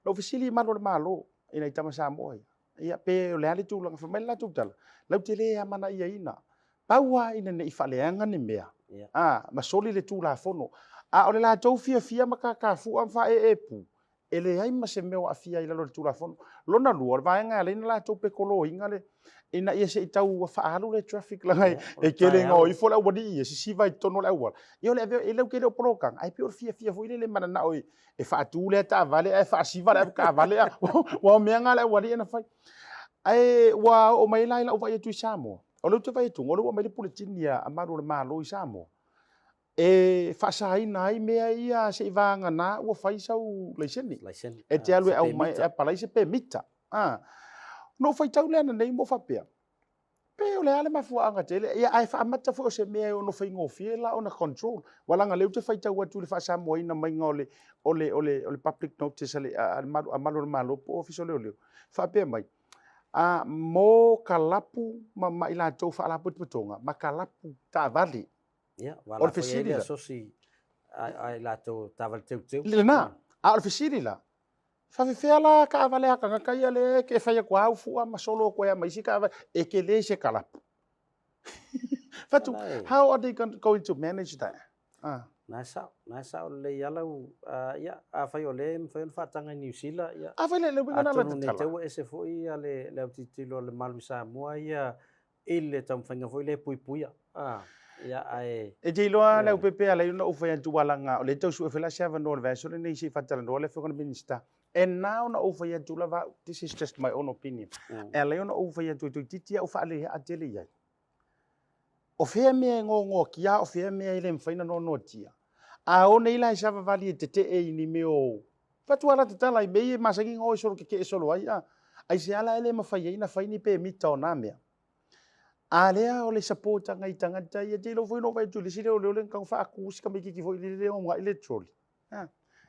S1: no fisili malo ina tama Samoa ia pe o le ali tu la fa mai la tu tala la tele ya mana ia ina pa wa ina ne fa le anga ni mea ma soli le tu la fono o le la to fia maka fu am fa e pu ele ai ma se meo afia I lo tu la fono lona luar vai nga le la to pe kolo inga le ina ia se tau fa alu le traffic la ngai e kele ngo I fola wadi ia si vai tono la wa io le ele ke le prokan ai pe fia fu le mana na oi e fa tu le ta vale e fa si vale ka vale wa me nga le wadi na fai ai wa o mai la o vai tu Samoa o lo te vai tu ngolo o mai le politinia amaro le malo I Samoa e whaasaina ai mea ia se vanga na ua whaisau leiseni. E te alue au mai e palai se pe mita. No whaitau leana nei mo whapea. Pe o le ale mafua anga tele. Ia ai whaamata fu o se mea o no whaingo fiela o na control. Walanga leu te whaitau atu le whaasamoa ina mainga o le public notice ale a malo malo po office o leo. Whapea mai. Mo kalapu ma ila tau whaalapu tutonga. Ma kalapu ta vali.
S5: Ya, wala fasili so si ai la to taval teu.
S1: Lena, a fasili la. Fa fela ka vale ka ka ia le ke fa ya kwa fu ma solo ko ya mai sika e ke le se kala. Fatu, how are they going to manage that?
S5: Na sa le yala ya a fa yo le fa tanga New Zealand ya.
S1: A fa le ngana la
S5: tala. Teu ese foi ya le titilo le malu Samoa ya ile tam fanga foi le pui ya. Ya ai
S1: e te loa Leaupepe Talai Lene o fai atu walanga o le tau su e whela seava no le vaso le nei si fatala no le whakana minister and now na o fai atu lava this is just my own opinion e le ona o fai atu titia o whaale a tele iai o fea mea ngo kia o fea mea ile mwhaina no tia a o nei lai sava vali e te e ini meo fatuala te tala I mei e masaki ngoi soro ke solo ai ai se ala ele mawhai ina whaini pe mita o nā mea alea o le sapota ngai tangata ia te lo foi no vai tu le sile o le kang fa akus ka miki ki foi le o ngai le troli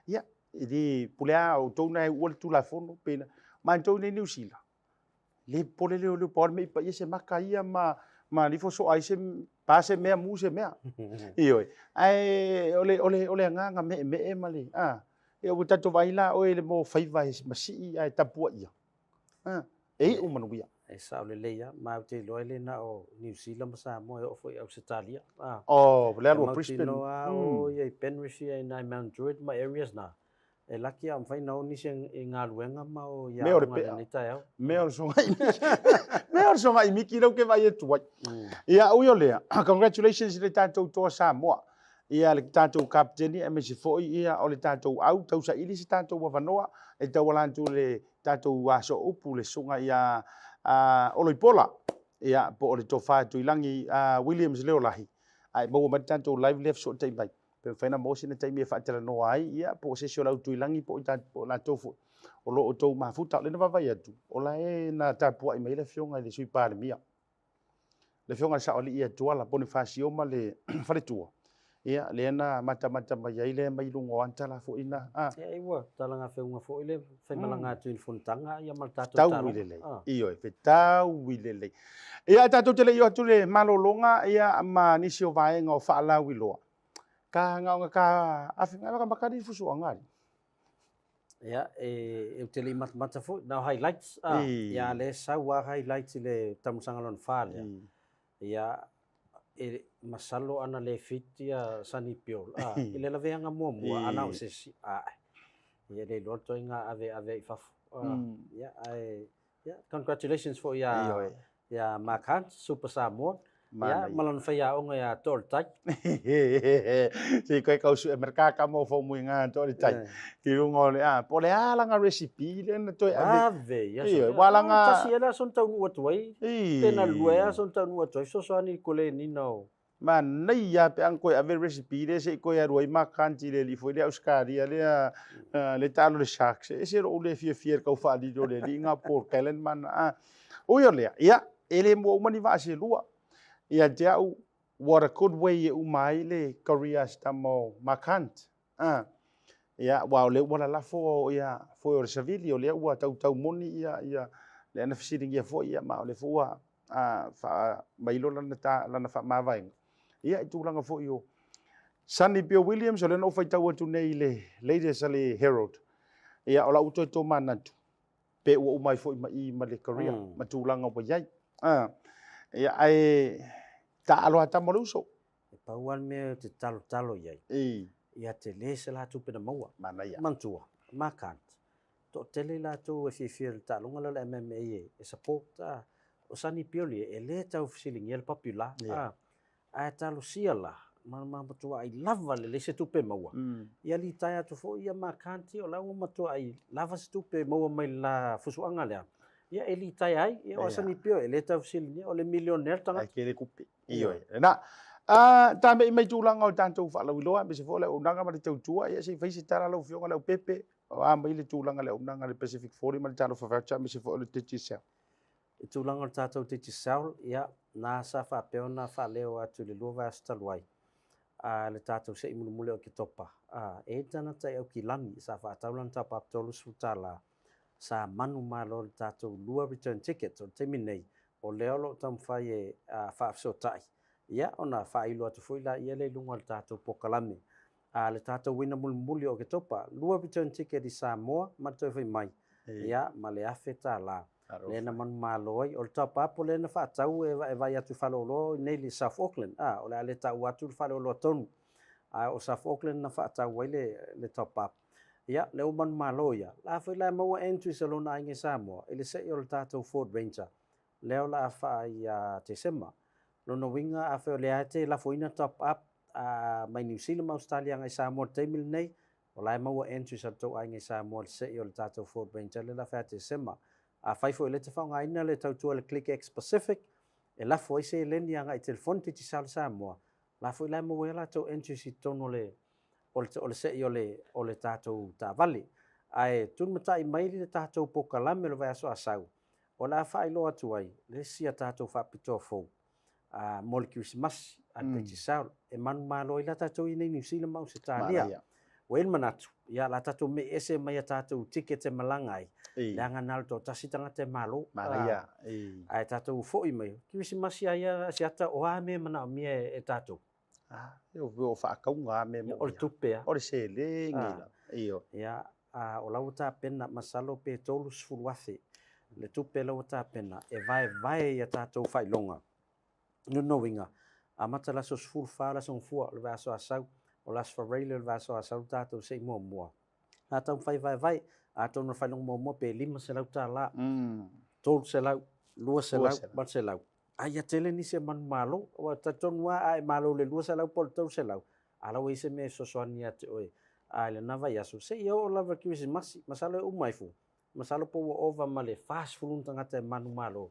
S1: ia di pulea o tona o tu la fono pena man to ne New Zealand le pole le por me pa se makaia ma li fo so ai se pa se mea mu se mea io ai o le nga me mali e o tato vai la o le mo fai vai ma si ai tapua ia e o manuia
S5: e sa le leia ma te loile na o New Zealand sa mo o foi Australia
S1: le lo Brisbane
S5: o ye Penrith e na Mount Druitt ma areas na e laki am fai na ni sing e ngaluenga ma o ya ni tai
S1: me o so ngai miki ro ke vai tu ia o yo le congratulations le tanto to Samoa ia le tanto captain e me se foi ia o le tanto au tau sa ili se tanto wa vanoa e tau lantu le tanto wa so upu le sunga ia o loipola ia po o le tofa tuilangi Williams leolahi ai mo ma tanto live left so tai bai pe faina mo sina tai me fa tela no ai ia po se so lau tuilangi po la tofu o lo o tou mafuta le na vai atu o la e na tapu ai mai le fionga le sui pa le mia le fionga sa o li ia tuala Bonifacio ma le fale tua ia le na mata mai ai le mai lungo antala fo ina
S5: e wa talanga fe unha fo ile fe malanga tu fontanga ia mal tatu
S1: tau ile io e fe tau ile ia tatu tele io tu le malolonga ia ma nisi o vaenga o fala wiloa ka nga ka afinga ka makari fusu angari
S5: ia e tele mata fo now highlights ia le sa wa highlights le tamusanga lon fale ia e masalo ana le fitia sani piol ile la venga mo ana o se ia le loto inga ave faf ia congratulations for ya makan super Samoa Ya malan faya o nga Tautai.
S1: Si koe kau su mereka kamo fo muinga Tautai. Ki rungo le po le langa recipe le na toi
S5: Ave ya so.
S1: walanga
S5: Tasi era son tau nuat wai. Tena lua son tau nuat wai so ani kole ni no.
S1: Man nei ya pe ang koe ave recipe le se koe ruai makan ti le li foi le auskari le talo le shark se ro le fier kau fa di do le nga por kelen man o yo le ya ele mo mani va se lua. Ia jau what a good way umai le Korea stamo makant. Ia wow le wala la fo ia fo o Sevilla le wa tau moni ia le na fisi ngia fo ia ma le fo fa mailo lana fa ma vai. Ia tu langa fo yo. Sani Pio Williams le no fa tau tu nei le latest le Herald. Ia ola uto to manatu. Pe o umai fo ma le Korea ma tu langa wa yai. Ia ai ta alo ata maluso.
S5: Pauan me te talo yai. Ia te le se la tu pena maua.
S1: Mana ia.
S5: Mantua, makant. To tele la tu e fifir ta longa la MMA e support o Sani Pio le le tau fisiling el popular. A talo sia la. Ma matua ai lava le se tu pe maua. Ia li tai tu fo ia makanti o la matua ai lava se tu pe maua mai la fusuanga le. Ia eli tai ai ia o Sani Pio ele tau fisiling o le millionaire tanga.
S1: Ai kele kupi. Iyo. Na ta me mai tu langa o tanto fa lo loa me se fo le unanga ma te tua ia se faisi tara lo fionga Leaupepe mai le tu langa le unanga le Pacific 40 ma talo fa fa me se fo le titi sa.
S5: E tu langa tatou titi sa ia na sa fa peona fa leo atu le lova staluai. Le tatou se mule o ki topa. E tana tai au ki lani sa fa taulan tapa tolu sutala. Sa manu malo tatou lua return ticket o te minei o leo lo tam fai e fa so tai. Ia ona fa ilo atu foi la ia le lunga le tatou pokalame. Le tatou wina muli o ke topa lua return ticket i Samoa ma toi fai mai. Ia ma le afe ta la. Le na man maloi o le tapa po le na fa tau e vai atu falolo nei le South Auckland. O le tau atu falolo tonu. O South Auckland na fa tau wai le tapa. Ia le o man maloia. La foi la maua entry salona inge Samoa. Ele se o le tatou Ford Ranger. Leo la fa ia te sema. Lono winga a fe le ate la foina top up mai New Zealand Australia ngai Samoa te mil nei. O la maua entry sa tau inge Samoa se o le tatou Ford Ranger le la fa te sema. A fai fo le te whaunga ina le tautua le Click X Pacific. E la fo ise leni anga i telefoni te tisal Samoa. La fo la mo wela tau entry si tono le o le se o le tatou ta vale. Ai tun matai mai le tatou pokalame le vai aso asau. O la fai lo atu ai le sia tatou fa pito fo. Mol Christmas a te tisal e manu malo i la tatou i nei New Zealand mau se talia. Wen manatu ya la tatou me ese mai tatou ticket e malangai. Langa nal to tasi tanga te malo.
S1: Maria.
S5: Ai tatou fo i mai. Christmas ia Asiata o ame mana mi e tatou.
S1: Eu vou fa kaunga me mo.
S5: O le Taupea.
S1: O le se le ngila. Iyo.
S5: Ya o lauta pena masalo pe tolu sfuluafe. Le tupe lauta pena e vai ia tatou fai longa. No winga. Amata la so sful fa la son fua le va so asau. O las farele le va so asau tatou se mo. Na tau fai vai. A tonu fai longa mo pe lima se lauta la. Tolu se lau, lua se lau, bat se lau. Ai tele ni se man malo o ta tonua ai malo le lua se lau por tau se lau. Ala we se me so soani ate oi. Ai le na vai aso se yo lava Christmas masalo umai fu. Masalo po over male fast food tanga te manu malo.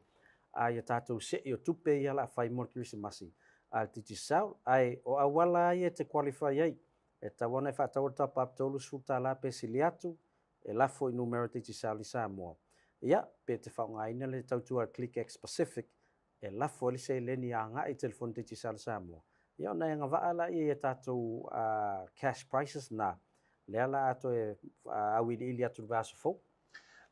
S5: Ai tatou se yo tupe ia la fai mo Christmas. Al titi sau ai o awala ai te qualify ai. E tawana fa tau top up tolu suta la pe siliatu. E la foi numero titi sau li Samoa. Ia pe te whaunga ina le tautua Click X Pacific. E la foi se leni anga i telefon titi sau li Samoa. Ia ona nga vaala i e tatou cash prices na. Lea la ato e awili ili atu vaso fo.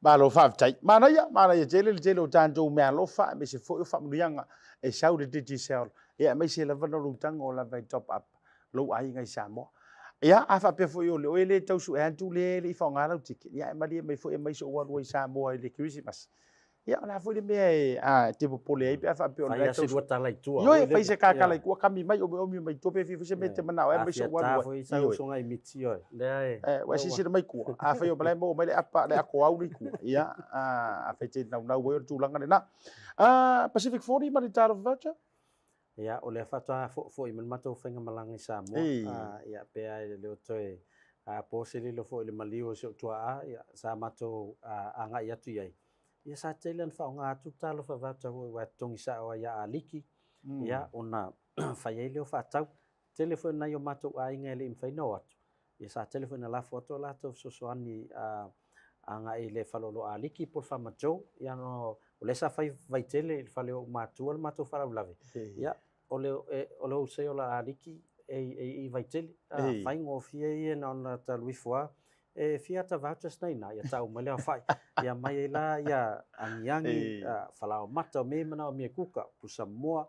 S1: Ba lo fa tai. Mana ya jele o tanto me lo fa me se fo fa mrianga e sau de titi sau. Ia me se la vano lutang o la vai top up. Lo ai ngai Samoa. Ia afa pe fo yo le tau su e tu le i fa ngala tiki. Ia mai mai fo e mai so wa ro Samoa le Christmas. Ia la fo le me te pole ai pe afa pe
S5: ona tau su talai tua.
S1: Yo e fai se ka lai ku kami mai o mai to pe fi se mete mana e mai so wa ro.
S5: Foi sa so ngai miti yo. Le
S1: wa si mai ku. A fa yo bla mo mai le apa le ako au ni ku. Ia a fe te na we tu langa na. Pacific 40 ma le taro vacha.
S5: Ia o le fatoa fo i matou whainga malangi Samoa. Ia pea i leo toe pōseri lo fo i le maliu se o tua a. Ia sa matou anga i atu iai. Ia sa tele an whao ngā atu talo whawata hoi wa tongi sa o ia a liki. Ia ona whai leo whatau. Telefone na yo matou a inga le imwhaina o atu. Ia sa telefone na lafo atu lato sosoani anga i le whalolo a liki por whamatou. Ia no o le sa whai vaitele i whaleo matua le matou whalaulave. Ia o le o se o la a liki i vaitele. Whai ngofia i na ona ta luifua. Fia ta vouchers nei na ia tau mai le whai. Ia mai e la ia angiangi whalao mata o me mana o mea kuka pusa moa.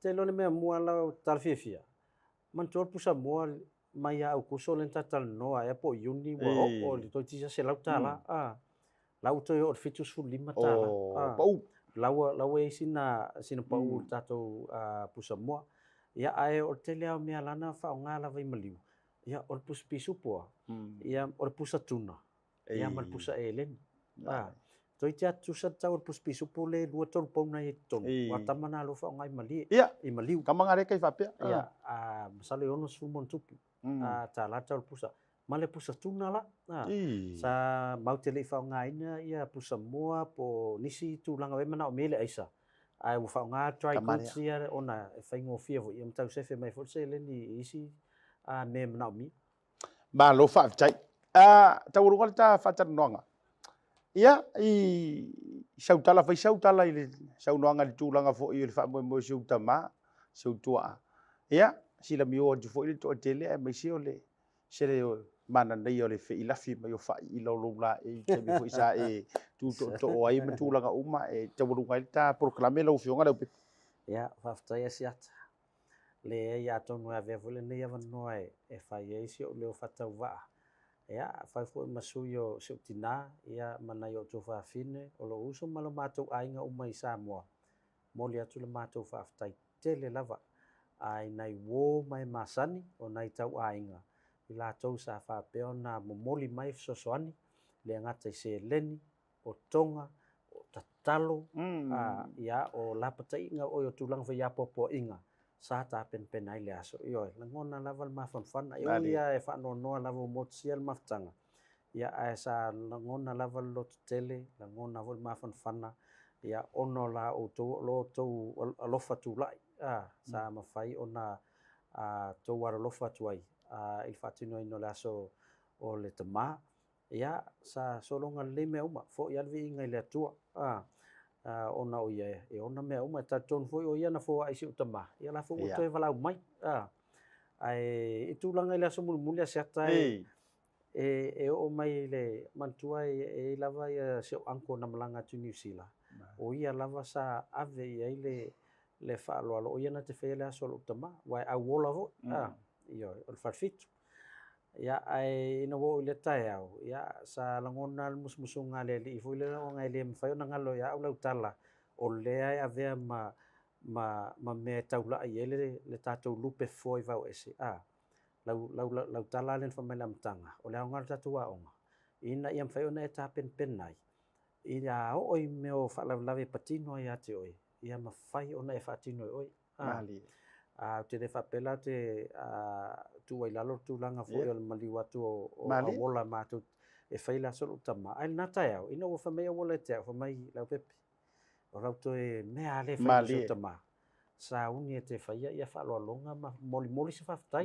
S5: Te lone mea mua lau talfifia. Mantua pusa moa mai au kuso len tatal noa e po uni wa o le toi tisa se lau tala. Lau toi o fitu su lima tala. Lau e sina pau tatou pusa moa. Ia ae o te lea mea lana whao ngā lawa i maliu. Ia o le pusa pisupua. Ia o le pusa tuna. Ia ma le pusa e leni. Toi te atu sa tau o le pusa pisupu le lua tolu pauna i tonu. Wa tamana lo whao ngā i maliu.
S1: Kamanga reka i whapea.
S5: Ia masale ono sumon tupu. Ta la tau le pusa. Ma le pusa tuna la. Sa maute le i whao ngā ina ia pusa moa po nisi tūlanga wemana o mele aisa. Ai u whao ngā dry goods ia ona e whaingo fia vo. Ia mtau sefe mai fo se leni isi me mana o mi.
S1: Ba lo whaafitai. Tau urunga le ta whatara noanga. Ia i sautala whai sautala i le saunoanga le tūlanga fo i le whaamoe moe sautama. Sautua. Ia sila mi o tu fo i le toa tele e mai se o le sere o mana nei o le whi lafi mai o whai i lau la e te mi fo i sa e tu to o ai ma tūlanga uma e tau urunga le ta proklame lau whionga Leaupepe.
S5: Ia whaftai Asiata. Le e ia tonu a vea vole nei awa noa e whai e isi o leo whatau waa. Ia whai fo i masui o se utina ia manai o tō whaafine o lo uso malo mātou ainga uma i Samoa. Moli atu le mātou whaftai tele lava. Ai nei wō mai masani o nei tau ainga. I la tau sa whapeo na momoli mai sosoani le ngata i se leni o tonga o tatalo ia o lapata inga o tulang whai apopo inga. Sa ta pen ai le aso io la ngona lava le mafanfana io ia e fa no lava o motsia le maftanga ia e sa la ngona lava lo tele la ngona vol mafanfana ia ono la o to lo to alofa tu lai sa mafai ona to wara lofa tu ai il fatino ino la so o le tama ia sa solonga le me uma fo ia vi inga le tua ona o ia e ona mea uma ta ton foi o ia na fo ai si utama ia la fo o toi valau mai ai itu langa ile so mul Asiata e o mai le mantua e lava ia se anko na malanga tu New Zealand o ia lava sa ave ia le fa lo o ia na te fe le so utama wai a wola vo io o farfitu ia ai ina wo le tai au ia sa langona musmusunga le i foi le nga le mfai ona ngalo ia au tala o le ai ave ma me taula ai le tatou lupe foi vau ese lau tala len fa mela mtanga o le ngal tatou aonga ina ia mfai ona eta pen nai ia o i me o fa lave patino ia te oi ia ma fai ona e fatino oi mali te de fapela te tu ai lalo tu langa fo o mali watu o wola matu e faila solo tama ai na tae ina o fa me o le te fa mai Leaupepe o rauto e me ale fa so tama sa uni te fa ia fa lo longa ma moli se fa tai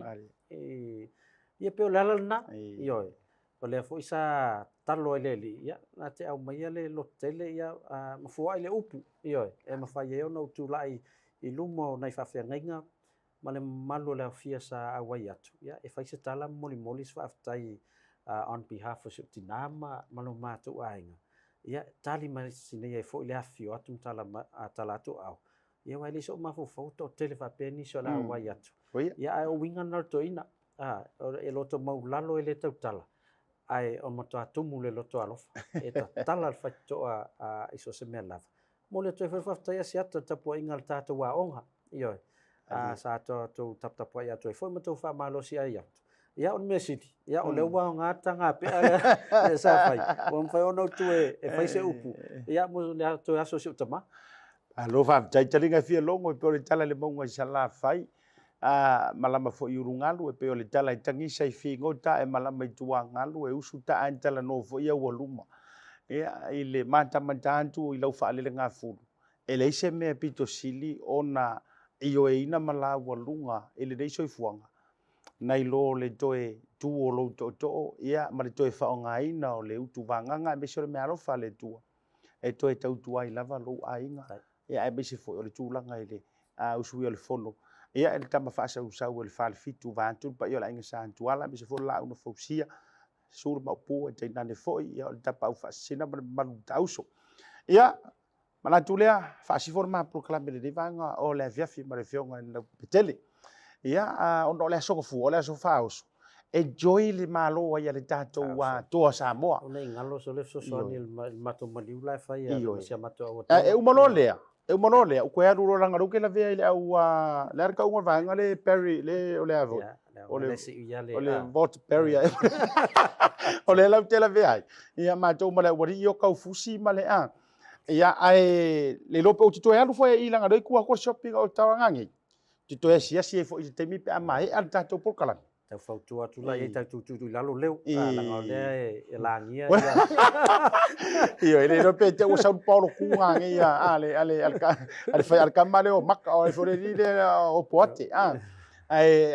S5: ia pe o lala na io o le fo isa talo ele ia na te au mai le lo tele ia ma fo ai le upu io e ma fa ia no tu lai i lumo nai fa fe ngai ma le malo le fia sa awai atu ia e fai se tala moli se whaftai on behalf of tinama malo mātou ainga ia tali mai sine e fo le afio atu tala atu au ia wai le so mafo foto tele fa peni so la awai atu ia ai o winga na to ina e loto mau lalo e le tau tala ai o mo tumu le loto alofa e tala al fatto iso se me lava mo le to whaftai Asiata tapu inga le tātou wa onga io sa to tap ia to foi mo to fa malo si ai atu ia on mesiti ia o le wa nga tanga pe sa fai o fai ono tu e fai se upu ia mo le to aso si utama
S1: Alo fa tai talinga fia longo pe o le tala le monga sala fai. Malama fo iurungalu e pe o le tala tangi sai fingo ta e malama tua ngalu e usu ta antala no fo ia waluma. I le mata mantantu I lau fa le nga fulu. E le ise me pito sili ona io e ina mala walunga e le dei soifuanga. Nai lo le toe tuo lo to ia ma le toe fa nga ina o le utu vanganga me sore me alo fa le tua. E toe tau tua I lava lo ainga. Ia e bese fo o le tūlanga I le usui o le fono. Ia e le tama whaasa usau o le whale fitu vātu pa I o la inga sa antuala bese fo la una fausia sura maupu e te nane foi ia o le tapa au whaasina manu tauso. Ia mana tulea whaasi fo ma proklame le vanga o le viafi ma le fionga Leaupepe Tele. Ia ono le soko fu o le so fauso. E joy le malo ia le tatou toa Samoa.
S5: Ona ingalo so le so so ni mato maliu la fai ia sia mato o.
S1: E umalolea. E monole o koe aru ranga ruke la vea ile au le arka unga vanga le Perry le o le avo o le vote Perry o le lau te la vea ia matou ma le wari I o kau fusi ma le a ia ai le lope o titoe alu foi I langa rei kua shopping o tawangangi titoe sia sia fo I te mi pe amai al tatou polkala
S5: tau fautua tu la ia tau tu lalo leu langa le e langia
S1: Io ele no pe te o São Paulo kunga ia ale fai alka male o maka o fore ile o poate ai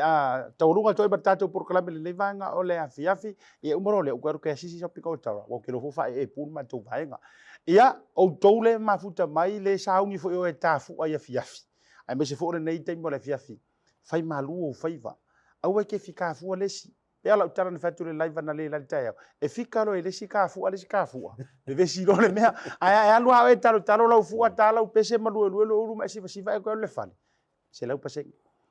S1: taurunga toi batato por klame le vanga o le afiafi e umoro le o quero que sisi so pico tawa o que lo fa e pun ma to vaenga ia o tole mafuta mai le saungi fo o e tafu ai afiafi ai me se fo le nei tempo le afiafi fai malu o faiva au ke fika fu lesi e ala utara ni fatu le live na le la taia e fika lo ele sika fu ale sika fu le vesi lo le mea ai alu a e talo la fu atala u pese malu lo uru ma si va ko le fale se la pase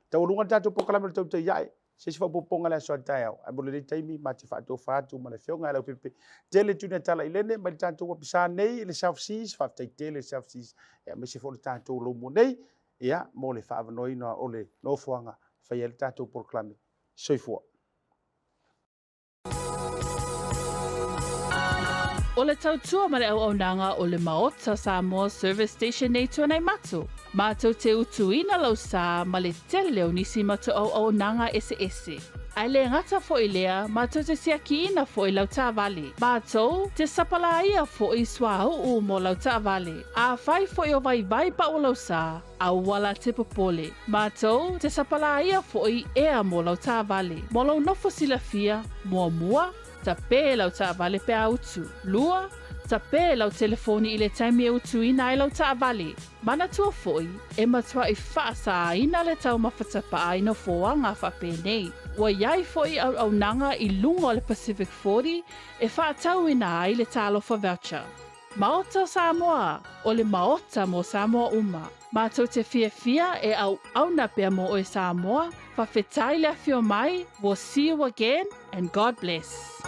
S1: ta ulunga tatu pokalame Tautai ia se fa poponga la so taia a bole le taimi ma ti fatu ma le fionga Leaupepe Tele Talai Talai Lene ma tatu ko pisa nei le South Seas fa tai tele South Seas e me se fo tatu lo mo nei ia mo le fa vanoi no ole no fuanga fa ia tatu pokalame soifua
S9: O le tautua ma le au nanga o le Maota Samoa Service Station nei tuanai matu. Mātou te utuina lau sā ma le tele o nisi matu au nanga ese. Ai le ngata fo I lea, mātou te siakiina fo I lau tā vale. Mātou te sapalaia fo I swau mo lau tā vale. A fai fo I o vai pa o lau sā, a wala te popole. Mātou te sapalaia fo I ea mo lau tā vale. Mo lau nofo silafia, mua, ta pē lau tā vale pe autu. Lua, ta pē lau telefoni I le taimi e utu ina I lau tā vale. Mana tua foi, e matua I whaasa ina le tau mawhatapa aina foanga whape nei. Wa iai foi au nanga I lungo le Pacific 40 e whaatau ina ai le talofa voucher. Maota Samoa, o le Maota mo Samoa uma. Mātou te fia e au na pia mo o Samoa, whawhetai le afio mai, we'll see you again and God bless.